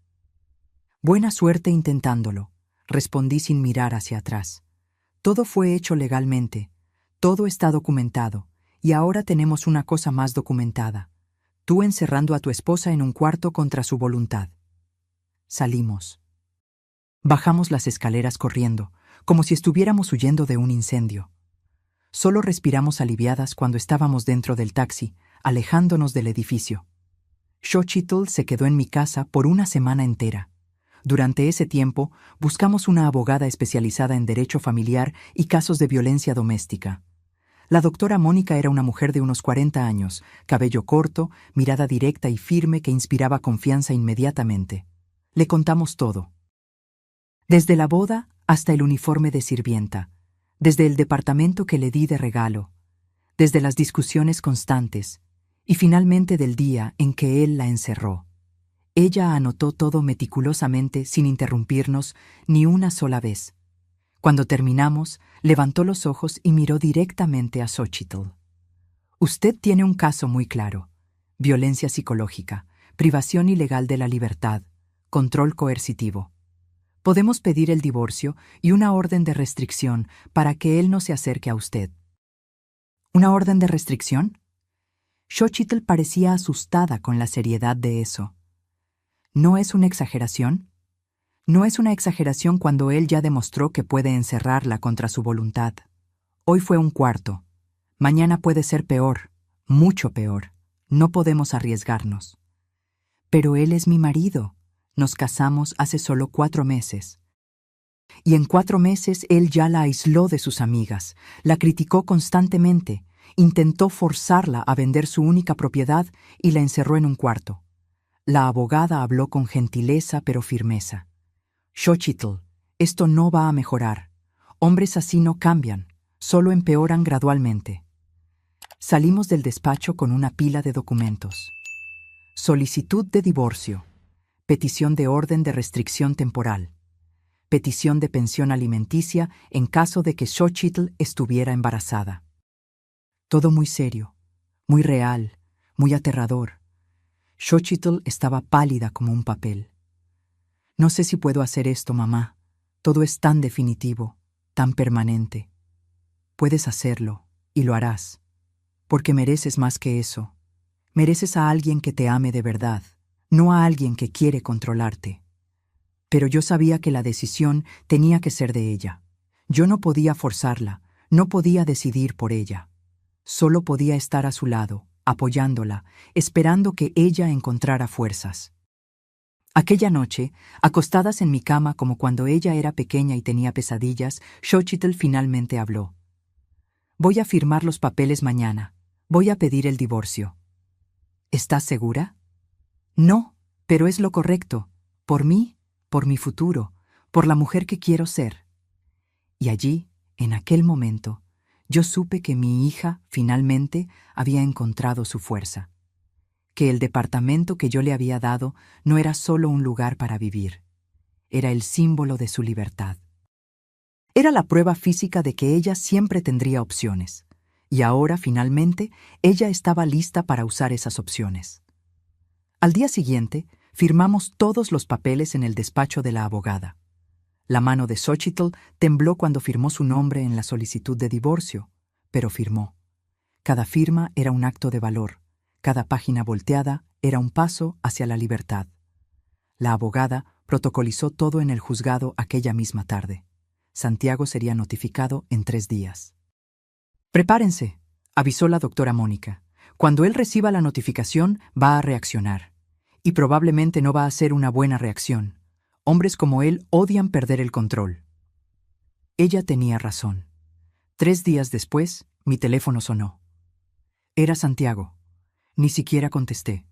«Buena suerte intentándolo», respondí sin mirar hacia atrás. «Todo fue hecho legalmente. Todo está documentado, y ahora tenemos una cosa más documentada. Tú encerrando a tu esposa en un cuarto contra su voluntad». Salimos. Bajamos las escaleras corriendo, como si estuviéramos huyendo de un incendio. Solo respiramos aliviadas cuando estábamos dentro del taxi, alejándonos del edificio. Xochitl se quedó en mi casa por una semana entera. Durante ese tiempo, buscamos una abogada especializada en derecho familiar y casos de violencia doméstica. La doctora Mónica era una mujer de unos 40 años, cabello corto, mirada directa y firme que inspiraba confianza inmediatamente. Le contamos todo. Desde la boda hasta el uniforme de sirvienta, desde el departamento que le di de regalo, desde las discusiones constantes, y finalmente del día en que él la encerró. Ella anotó todo meticulosamente sin interrumpirnos ni una sola vez. Cuando terminamos, levantó los ojos y miró directamente a Xochitl. Usted tiene un caso muy claro: violencia psicológica, privación ilegal de la libertad, control coercitivo. Podemos pedir el divorcio y una orden de restricción para que él no se acerque a usted. ¿Una orden de restricción? Xochitl parecía asustada con la seriedad de eso. ¿No es una exageración? No es una exageración cuando él ya demostró que puede encerrarla contra su voluntad. Hoy fue un cuarto. Mañana puede ser peor, mucho peor. No podemos arriesgarnos. Pero él es mi marido. Nos casamos hace solo 4 meses. Y en 4 meses él ya la aisló de sus amigas, la criticó constantemente, intentó forzarla a vender su única propiedad y la encerró en un cuarto. La abogada habló con gentileza pero firmeza. Xochitl, esto no va a mejorar. Hombres así no cambian, solo empeoran gradualmente. Salimos del despacho con una pila de documentos. Solicitud de divorcio, petición de orden de restricción temporal, petición de pensión alimenticia en caso de que Xochitl estuviera embarazada. Todo muy serio, muy real, muy aterrador. Xochitl estaba pálida como un papel. No sé si puedo hacer esto, mamá. Todo es tan definitivo, tan permanente. Puedes hacerlo, y lo harás, porque mereces más que eso. Mereces a alguien que te ame de verdad, no a alguien que quiere controlarte. Pero yo sabía que la decisión tenía que ser de ella. Yo no podía forzarla, no podía decidir por ella. Solo podía estar a su lado, apoyándola, esperando que ella encontrara fuerzas. Aquella noche, acostadas en mi cama como cuando ella era pequeña y tenía pesadillas, Xochitl finalmente habló. Voy a firmar los papeles mañana. Voy a pedir el divorcio. ¿Estás segura? No, pero es lo correcto. Por mí, por mi futuro, por la mujer que quiero ser. Y allí, en aquel momento, yo supe que mi hija finalmente había encontrado su fuerza. Que el departamento que yo le había dado no era solo un lugar para vivir. Era el símbolo de su libertad. Era la prueba física de que ella siempre tendría opciones. Y ahora, finalmente, ella estaba lista para usar esas opciones. Al día siguiente, firmamos todos los papeles en el despacho de la abogada. La mano de Xochitl tembló cuando firmó su nombre en la solicitud de divorcio, pero firmó. Cada firma era un acto de valor. Cada página volteada era un paso hacia la libertad. La abogada protocolizó todo en el juzgado aquella misma tarde. Santiago sería notificado en 3 días. «Prepárense», avisó la doctora Mónica. «Cuando él reciba la notificación, va a reaccionar. Y probablemente no va a ser una buena reacción. Hombres como él odian perder el control». Ella tenía razón. 3 días después, mi teléfono sonó. Era Santiago. Ni siquiera contesté.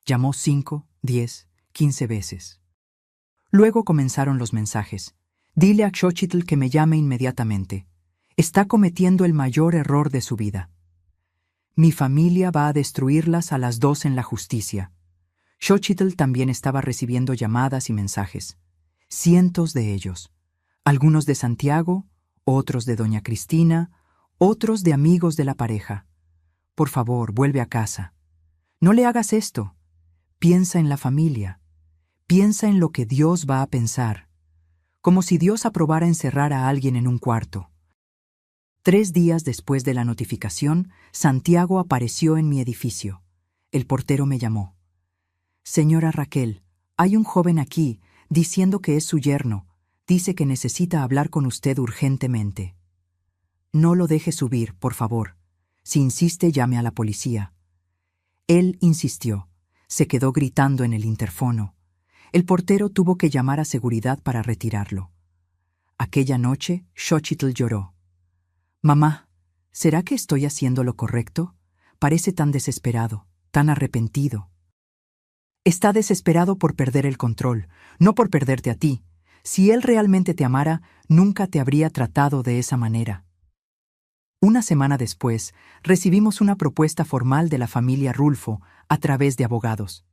Llamó 5, 10, 15 veces. Luego comenzaron los mensajes. «Dile a Xochitl que me llame inmediatamente. Está cometiendo el mayor error de su vida. Mi familia va a destruirlas a las 2 en la justicia». Xochitl también estaba recibiendo llamadas y mensajes. Cientos de ellos. Algunos de Santiago, otros de doña Cristina, otros de amigos de la pareja. «Por favor, vuelve a casa. No le hagas esto. Piensa en la familia. Piensa en lo que Dios va a pensar. Como si Dios aprobara encerrar a alguien en un cuarto». 3 días después de la notificación, Santiago apareció en mi edificio. El portero me llamó. «Señora Raquel, hay un joven aquí diciendo que es su yerno. Dice que necesita hablar con usted urgentemente». «No lo deje subir, por favor. Si insiste, llame a la policía». Él insistió. Se quedó gritando en el interfono. El portero tuvo que llamar a seguridad para retirarlo. Aquella noche, Xochitl lloró. «Mamá, ¿será que estoy haciendo lo correcto? Parece tan desesperado, tan arrepentido». Está desesperado por perder el control, no por perderte a ti. Si él realmente te amara, nunca te habría tratado de esa manera. Una semana después, recibimos una propuesta formal de la familia Rulfo a través de abogados.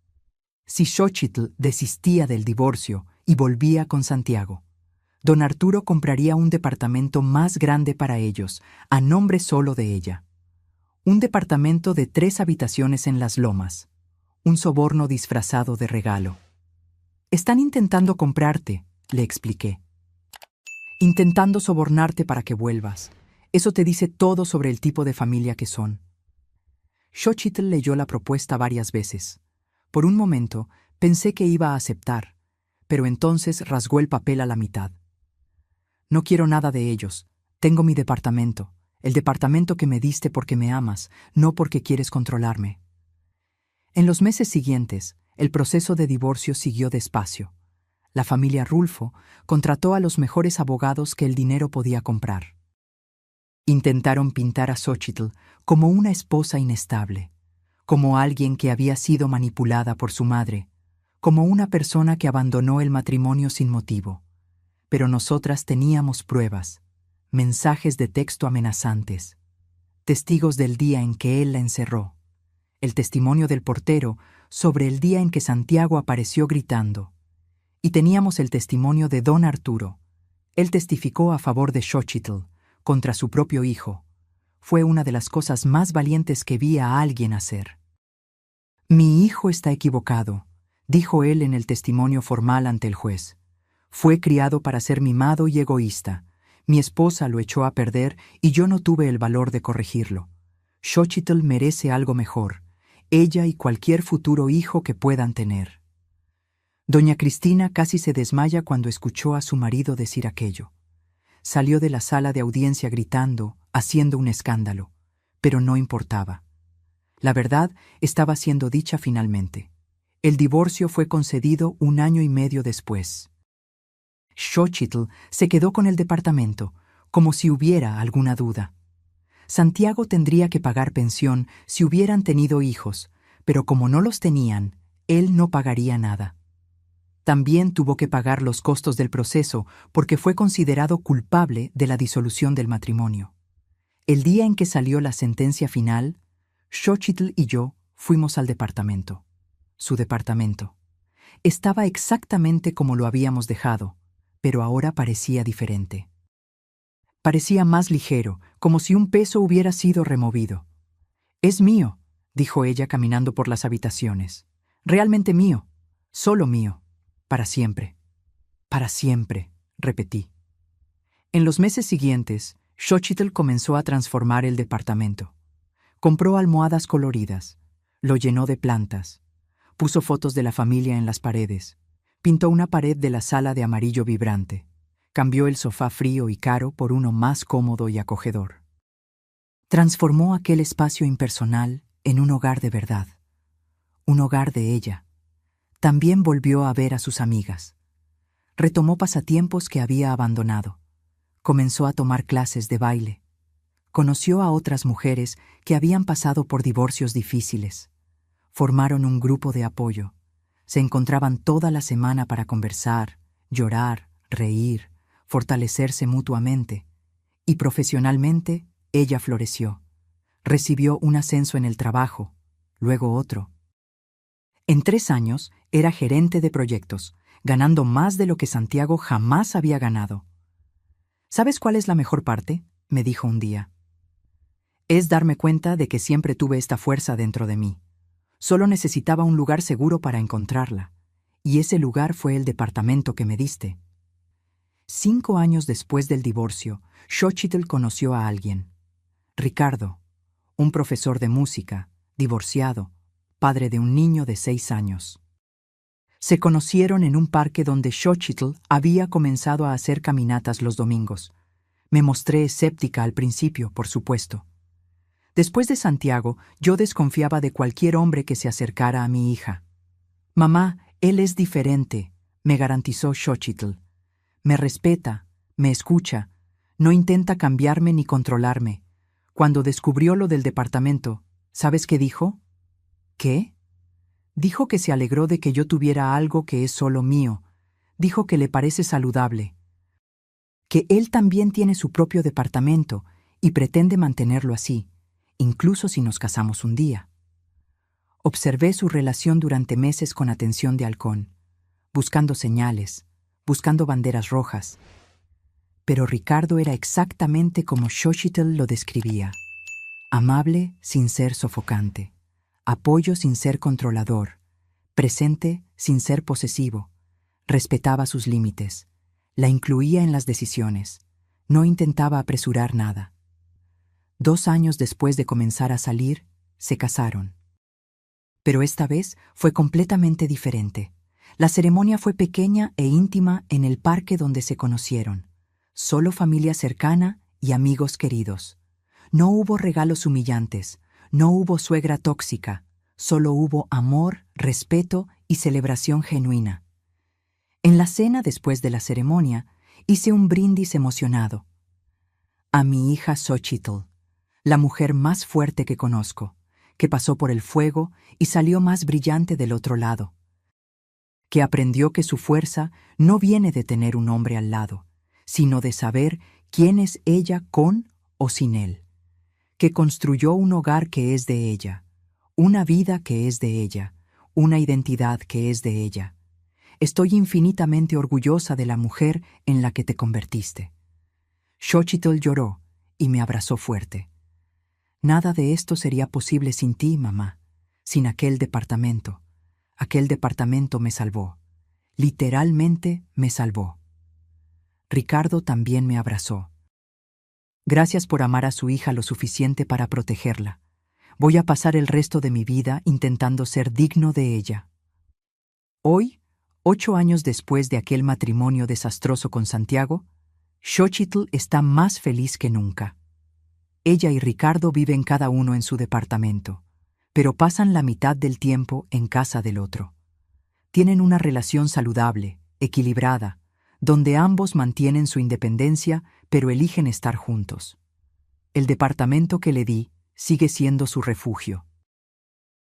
Si Xochitl desistía del divorcio y volvía con Santiago, don Arturo compraría un departamento más grande para ellos, a nombre solo de ella. Un departamento de 3 habitaciones en Las Lomas. Un soborno disfrazado de regalo. «Están intentando comprarte», le expliqué. «Intentando sobornarte para que vuelvas. Eso te dice todo sobre el tipo de familia que son». Xochitl leyó la propuesta varias veces. Por un momento pensé que iba a aceptar, pero entonces rasgó el papel a la mitad. «No quiero nada de ellos. Tengo mi departamento, el departamento que me diste porque me amas, no porque quieres controlarme». En los meses siguientes, el proceso de divorcio siguió despacio. La familia Rulfo contrató a los mejores abogados que el dinero podía comprar. Intentaron pintar a Xochitl como una esposa inestable, como alguien que había sido manipulada por su madre, como una persona que abandonó el matrimonio sin motivo. Pero nosotras teníamos pruebas, mensajes de texto amenazantes, testigos del día en que él la encerró, el testimonio del portero sobre el día en que Santiago apareció gritando. Y teníamos el testimonio de don Arturo. Él testificó a favor de Xochitl, contra su propio hijo. Fue una de las cosas más valientes que vi a alguien hacer. «Mi hijo está equivocado», dijo él en el testimonio formal ante el juez. «Fue criado para ser mimado y egoísta. Mi esposa lo echó a perder y yo no tuve el valor de corregirlo. Xochitl merece algo mejor, ella y cualquier futuro hijo que puedan tener». Doña Cristina casi se desmaya cuando escuchó a su marido decir aquello. Salió de la sala de audiencia gritando, haciendo un escándalo, pero no importaba. La verdad estaba siendo dicha finalmente. El divorcio fue concedido 1 año y medio después. Xochitl se quedó con el departamento, como si hubiera alguna duda. Santiago tendría que pagar pensión si hubieran tenido hijos, pero como no los tenían, él no pagaría nada. También tuvo que pagar los costos del proceso porque fue considerado culpable de la disolución del matrimonio. El día en que salió la sentencia final, Xochitl y yo fuimos al departamento. Su departamento. Estaba exactamente como lo habíamos dejado, pero ahora parecía diferente. Parecía más ligero, como si un peso hubiera sido removido. «Es mío», dijo ella caminando por las habitaciones. «Realmente mío, solo mío, para siempre». «Para siempre», repetí. En los meses siguientes, Xochitl comenzó a transformar el departamento. Compró almohadas coloridas, lo llenó de plantas, puso fotos de la familia en las paredes, pintó una pared de la sala de amarillo vibrante. Cambió el sofá frío y caro por uno más cómodo y acogedor. Transformó aquel espacio impersonal en un hogar de verdad, un hogar de ella. También volvió a ver a sus amigas. Retomó pasatiempos que había abandonado. Comenzó a tomar clases de baile. Conoció a otras mujeres que habían pasado por divorcios difíciles. Formaron un grupo de apoyo. Se encontraban toda la semana para conversar, llorar, reír, fortalecerse mutuamente, y profesionalmente ella floreció. Recibió un ascenso en el trabajo, luego otro. En 3 años era gerente de proyectos, ganando más de lo que Santiago jamás había ganado. «¿Sabes cuál es la mejor parte?», me dijo un día. «Es darme cuenta de que siempre tuve esta fuerza dentro de mí. Solo necesitaba un lugar seguro para encontrarla, y ese lugar fue el departamento que me diste». 5 años después del divorcio, Xochitl conoció a alguien. Ricardo, un profesor de música, divorciado, padre de un niño de 6 años. Se conocieron en un parque donde Xochitl había comenzado a hacer caminatas los domingos. Me mostré escéptica al principio, por supuesto. Después de Santiago, yo desconfiaba de cualquier hombre que se acercara a mi hija. Mamá, él es diferente, me garantizó Xochitl. Me respeta, me escucha, no intenta cambiarme ni controlarme. Cuando descubrió lo del departamento, ¿sabes qué dijo? ¿Qué? Dijo que se alegró de que yo tuviera algo que es solo mío. Dijo que le parece saludable. Que él también tiene su propio departamento y pretende mantenerlo así, incluso si nos casamos un día. Observé su relación durante meses con atención de halcón, buscando señales, buscando banderas rojas. Pero Ricardo era exactamente como Xochitl lo describía. Amable sin ser sofocante, apoyo sin ser controlador, presente sin ser posesivo, respetaba sus límites, la incluía en las decisiones, no intentaba apresurar nada. 2 años después de comenzar a salir, se casaron. Pero esta vez fue completamente diferente. La ceremonia fue pequeña e íntima en el parque donde se conocieron. Solo familia cercana y amigos queridos. No hubo regalos humillantes, no hubo suegra tóxica, solo hubo amor, respeto y celebración genuina. En la cena después de la ceremonia, hice un brindis emocionado. A mi hija Xochitl, la mujer más fuerte que conozco, que pasó por el fuego y salió más brillante del otro lado, que aprendió que su fuerza no viene de tener un hombre al lado, sino de saber quién es ella con o sin él, que construyó un hogar que es de ella, una vida que es de ella, una identidad que es de ella. Estoy infinitamente orgullosa de la mujer en la que te convertiste. Xochitl lloró y me abrazó fuerte. Nada de esto sería posible sin ti, mamá, sin aquel departamento. Aquel departamento me salvó. Literalmente me salvó. Ricardo también me abrazó. Gracias por amar a su hija lo suficiente para protegerla. Voy a pasar el resto de mi vida intentando ser digno de ella. Hoy, 8 años después de aquel matrimonio desastroso con Santiago, Xochitl está más feliz que nunca. Ella y Ricardo viven cada uno en su departamento, pero pasan la mitad del tiempo en casa del otro. Tienen una relación saludable, equilibrada, donde ambos mantienen su independencia, pero eligen estar juntos. El departamento que le di sigue siendo su refugio.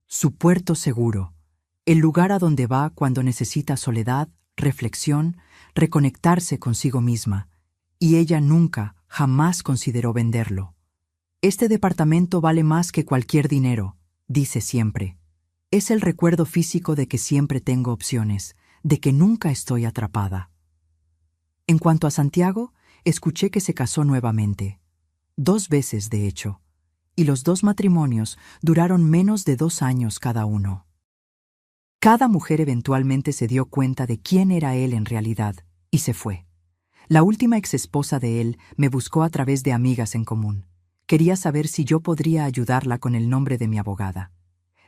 Su puerto seguro, el lugar a donde va cuando necesita soledad, reflexión, reconectarse consigo misma, y ella nunca, jamás consideró venderlo. Este departamento vale más que cualquier dinero, dice siempre. Es el recuerdo físico de que siempre tengo opciones, de que nunca estoy atrapada. En cuanto a Santiago, escuché que se casó nuevamente. 2 veces, de hecho, y los 2 matrimonios duraron menos de 2 años cada uno. Cada mujer eventualmente se dio cuenta de quién era él en realidad, y se fue. La última exesposa de él me buscó a través de amigas en común. Quería saber si yo podría ayudarla con el nombre de mi abogada.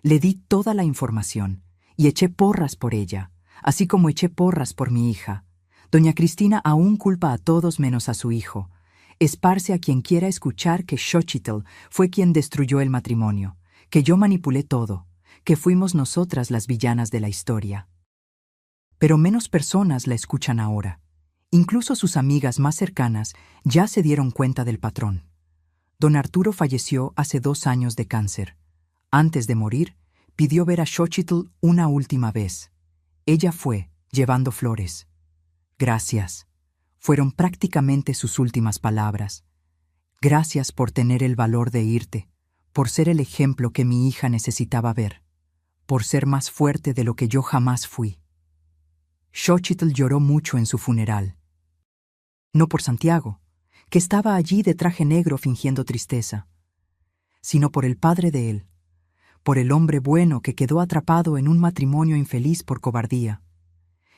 Le di toda la información y eché porras por ella, así como eché porras por mi hija. Doña Cristina aún culpa a todos menos a su hijo. Esparce a quien quiera escuchar que Xochitl fue quien destruyó el matrimonio, que yo manipulé todo, que fuimos nosotras las villanas de la historia. Pero menos personas la escuchan ahora. Incluso sus amigas más cercanas ya se dieron cuenta del patrón. Don Arturo falleció hace 2 años de cáncer. Antes de morir, pidió ver a Xochitl una última vez. Ella fue, llevando flores. Gracias. Fueron prácticamente sus últimas palabras. Gracias por tener el valor de irte, por ser el ejemplo que mi hija necesitaba ver, por ser más fuerte de lo que yo jamás fui. Xochitl lloró mucho en su funeral. No por Santiago, que estaba allí de traje negro fingiendo tristeza, sino por el padre de él, por el hombre bueno que quedó atrapado en un matrimonio infeliz por cobardía,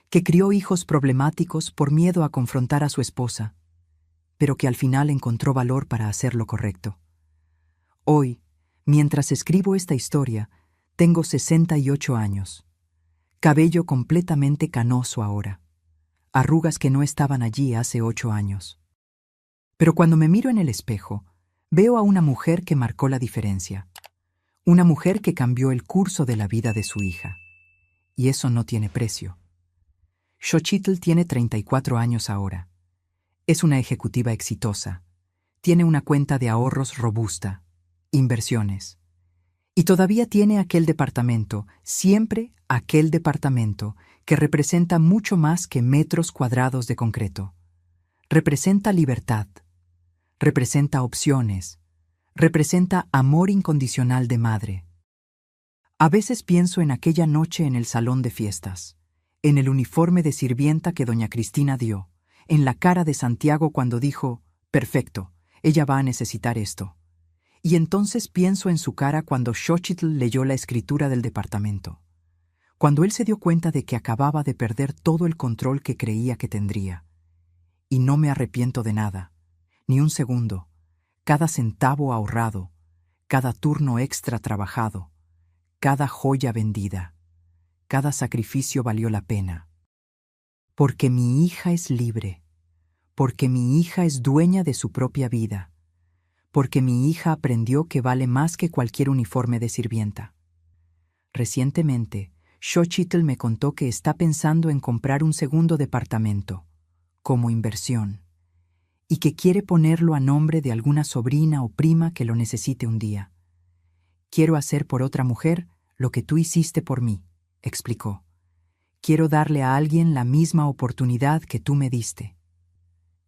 que crió hijos problemáticos por miedo a confrontar a su esposa, pero que al final encontró valor para hacer lo correcto. Hoy, mientras escribo esta historia, tengo 68 años. Cabello completamente canoso ahora. Arrugas que no estaban allí hace 8 años. Pero cuando me miro en el espejo, veo a una mujer que marcó la diferencia. Una mujer que cambió el curso de la vida de su hija. y eso no tiene precio. Xochitl tiene 34 años ahora. Es una ejecutiva exitosa. Tiene una cuenta de ahorros robusta, inversiones. Y todavía tiene aquel departamento, siempre aquel departamento, que representa mucho más que metros cuadrados de concreto. Representa libertad, representa opciones, representa amor incondicional de madre. A veces pienso en aquella noche en el salón de fiestas, en el uniforme de sirvienta que doña Cristina dio, en la cara de Santiago cuando dijo, «Perfecto, ella va a necesitar esto». Y entonces pienso en su cara cuando Xochitl leyó la escritura del departamento, cuando él se dio cuenta de que acababa de perder todo el control que creía que tendría. Y no me arrepiento de nada, ni un segundo, cada centavo ahorrado, cada turno extra trabajado, cada joya vendida, cada sacrificio valió la pena. Porque mi hija es libre, porque mi hija es dueña de su propia vida, porque mi hija aprendió que vale más que cualquier uniforme de sirvienta. Recientemente, Xochitl me contó que está pensando en comprar un segundo departamento, como inversión, y que quiere ponerlo a nombre de alguna sobrina o prima que lo necesite un día. Quiero hacer por otra mujer lo que tú hiciste por mí, explicó. Quiero darle a alguien la misma oportunidad que tú me diste.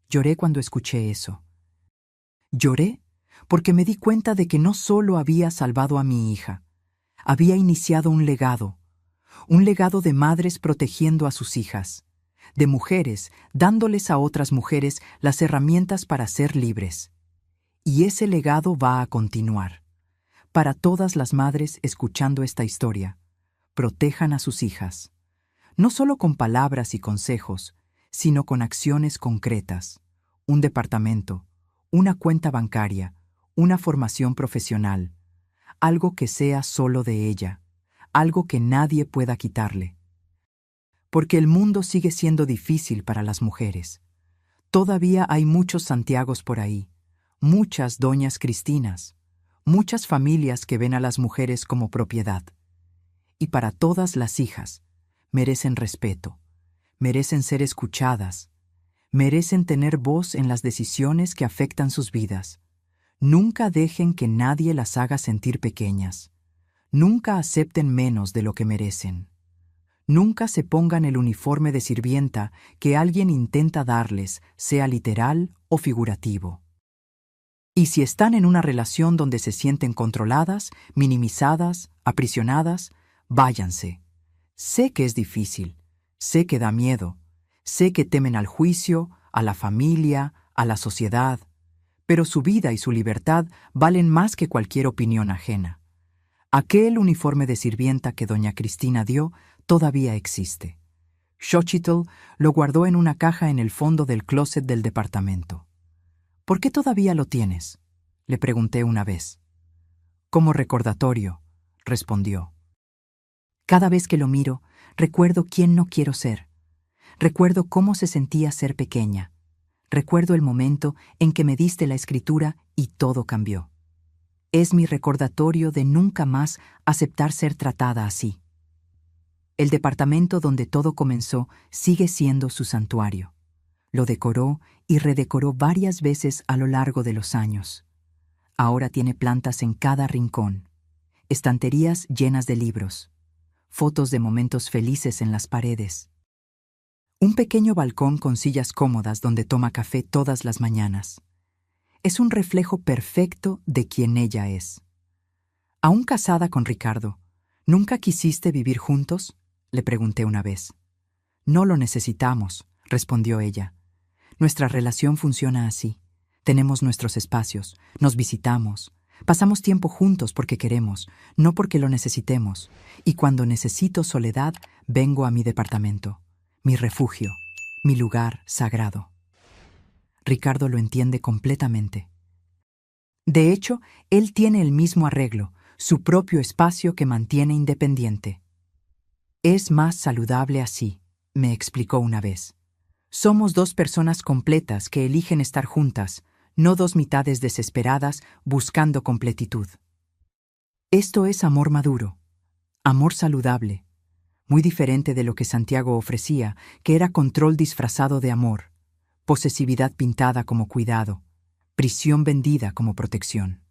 Lloré cuando escuché eso. Lloré porque me di cuenta de que no solo había salvado a mi hija, había iniciado un legado de madres protegiendo a sus hijas, de mujeres dándoles a otras mujeres las herramientas para ser libres. Y ese legado va a continuar. Para todas las madres escuchando esta historia, protejan a sus hijas, no solo con palabras y consejos, sino con acciones concretas, un departamento, una cuenta bancaria, una formación profesional, algo que sea solo de ella, algo que nadie pueda quitarle. Porque el mundo sigue siendo difícil para las mujeres. Todavía hay muchos Santiagos por ahí, muchas doñas Cristinas, muchas familias que ven a las mujeres como propiedad. Y para todas las hijas, merecen respeto, merecen ser escuchadas, merecen tener voz en las decisiones que afectan sus vidas. Nunca dejen que nadie las haga sentir pequeñas. Nunca acepten menos de lo que merecen. Nunca se pongan el uniforme de sirvienta que alguien intenta darles, sea literal o figurativo. Y si están en una relación donde se sienten controladas, minimizadas, aprisionadas, váyanse. Sé que es difícil, sé que da miedo, sé que temen al juicio, a la familia, a la sociedad, pero su vida y su libertad valen más que cualquier opinión ajena. Aquel uniforme de sirvienta que doña Cristina dio todavía existe. Xochitl lo guardó en una caja en el fondo del closet del departamento. ¿Por qué todavía lo tienes?, le pregunté una vez. Como recordatorio, respondió. Cada vez que lo miro, recuerdo quién no quiero ser. Recuerdo cómo se sentía ser pequeña. Recuerdo el momento en que me diste la escritura y todo cambió. Es mi recordatorio de nunca más aceptar ser tratada así. El departamento donde todo comenzó sigue siendo su santuario. Lo decoró y redecoró varias veces a lo largo de los años. Ahora tiene plantas en cada rincón, estanterías llenas de libros, fotos de momentos felices en las paredes. Un pequeño balcón con sillas cómodas donde toma café todas las mañanas. Es un reflejo perfecto de quien ella es. Aún casada con Ricardo, ¿nunca quisiste vivir juntos?, le pregunté una vez. No lo necesitamos, respondió ella. Nuestra relación funciona así. Tenemos nuestros espacios, nos visitamos, pasamos tiempo juntos porque queremos, no porque lo necesitemos. Y cuando necesito soledad, vengo a mi departamento, mi refugio, mi lugar sagrado. Ricardo lo entiende completamente. De hecho, él tiene el mismo arreglo, su propio espacio que mantiene independiente. Es más saludable así, me explicó una vez. Somos dos personas completas que eligen estar juntas, no dos mitades desesperadas buscando completitud. Esto es amor maduro, amor saludable, muy diferente de lo que Santiago ofrecía, que era control disfrazado de amor, posesividad pintada como cuidado, prisión vendida como protección.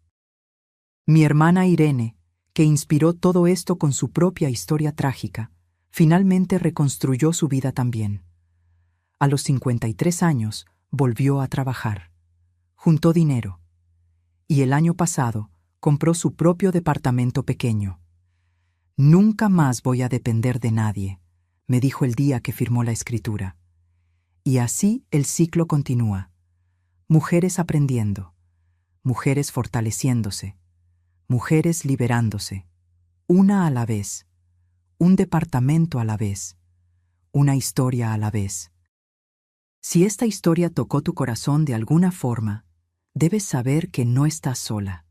Mi hermana Irene, que inspiró todo esto con su propia historia trágica, finalmente reconstruyó su vida también. A los 53 años volvió a trabajar, juntó dinero, y el año pasado compró su propio departamento pequeño. Nunca más voy a depender de nadie, me dijo el día que firmó la escritura. Y así el ciclo continúa. Mujeres aprendiendo, mujeres fortaleciéndose, mujeres liberándose, una a la vez, un departamento a la vez, una historia a la vez. Si esta historia tocó tu corazón de alguna forma, debes saber que no estás sola.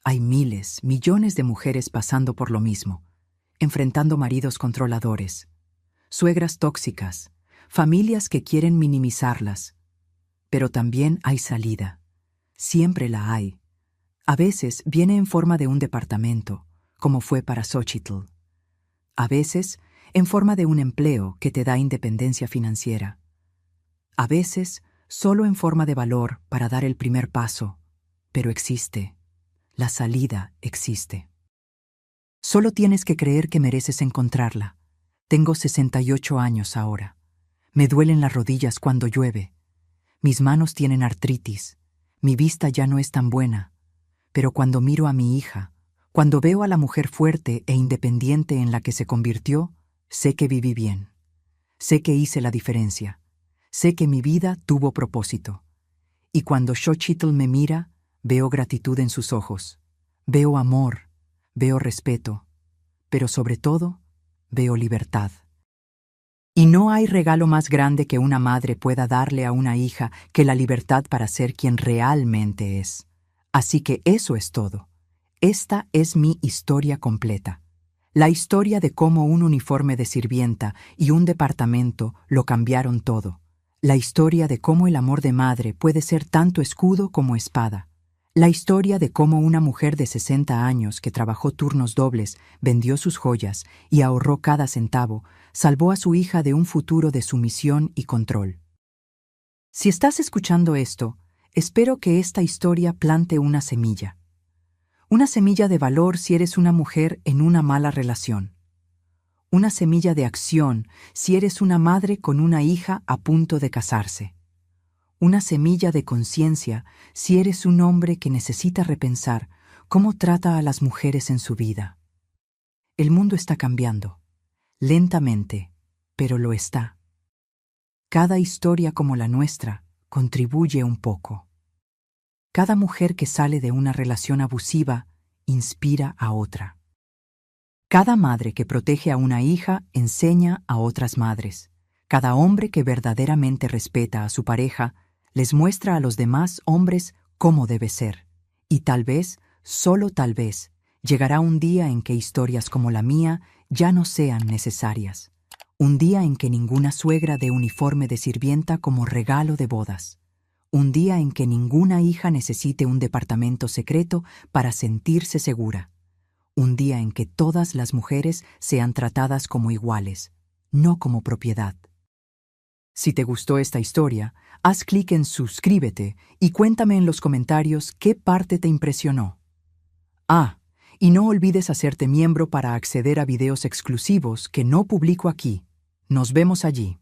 Hay miles, millones de mujeres pasando por lo mismo, enfrentando maridos controladores, suegras tóxicas, familias que quieren minimizarlas. Pero también hay salida. Siempre la hay. A veces viene en forma de un departamento, como fue para Xochitl. A veces en forma de un empleo que te da independencia financiera. A veces solo en forma de valor para dar el primer paso. Pero existe. La salida existe. Solo tienes que creer que mereces encontrarla. Tengo 68 años ahora. Me duelen las rodillas cuando llueve. Mis manos tienen artritis. Mi vista ya no es tan buena. Pero cuando miro a mi hija, cuando veo a la mujer fuerte e independiente en la que se convirtió, sé que viví bien. Sé que hice la diferencia. Sé que mi vida tuvo propósito. Y cuando Xochitl me mira, veo gratitud en sus ojos. Veo amor, veo respeto, pero sobre todo, veo libertad. Y no hay regalo más grande que una madre pueda darle a una hija que la libertad para ser quien realmente es. Así que eso es todo. Esta es mi historia completa. La historia de cómo un uniforme de sirvienta y un departamento lo cambiaron todo. La historia de cómo el amor de madre puede ser tanto escudo como espada. La historia de cómo una mujer de 60 años que trabajó turnos dobles, vendió sus joyas y ahorró cada centavo, salvó a su hija de un futuro de sumisión y control. Si estás escuchando esto, espero que esta historia plante una semilla. Una semilla de valor si eres una mujer en una mala relación. Una semilla de acción si eres una madre con una hija a punto de casarse. Una semilla de conciencia si eres un hombre que necesita repensar cómo trata a las mujeres en su vida. El mundo está cambiando, lentamente, pero lo está. Cada historia como la nuestra contribuye un poco. Cada mujer que sale de una relación abusiva inspira a otra. Cada madre que protege a una hija enseña a otras madres. Cada hombre que verdaderamente respeta a su pareja les muestra a los demás hombres cómo debe ser. Y tal vez, solo tal vez, llegará un día en que historias como la mía ya no sean necesarias. Un día en que ninguna suegra dé uniforme de sirvienta como regalo de bodas. Un día en que ninguna hija necesite un departamento secreto para sentirse segura. Un día en que todas las mujeres sean tratadas como iguales, no como propiedad. Si te gustó esta historia, haz clic en suscríbete y cuéntame en los comentarios qué parte te impresionó. Y no olvides hacerte miembro para acceder a videos exclusivos que no publico aquí. Nos vemos allí.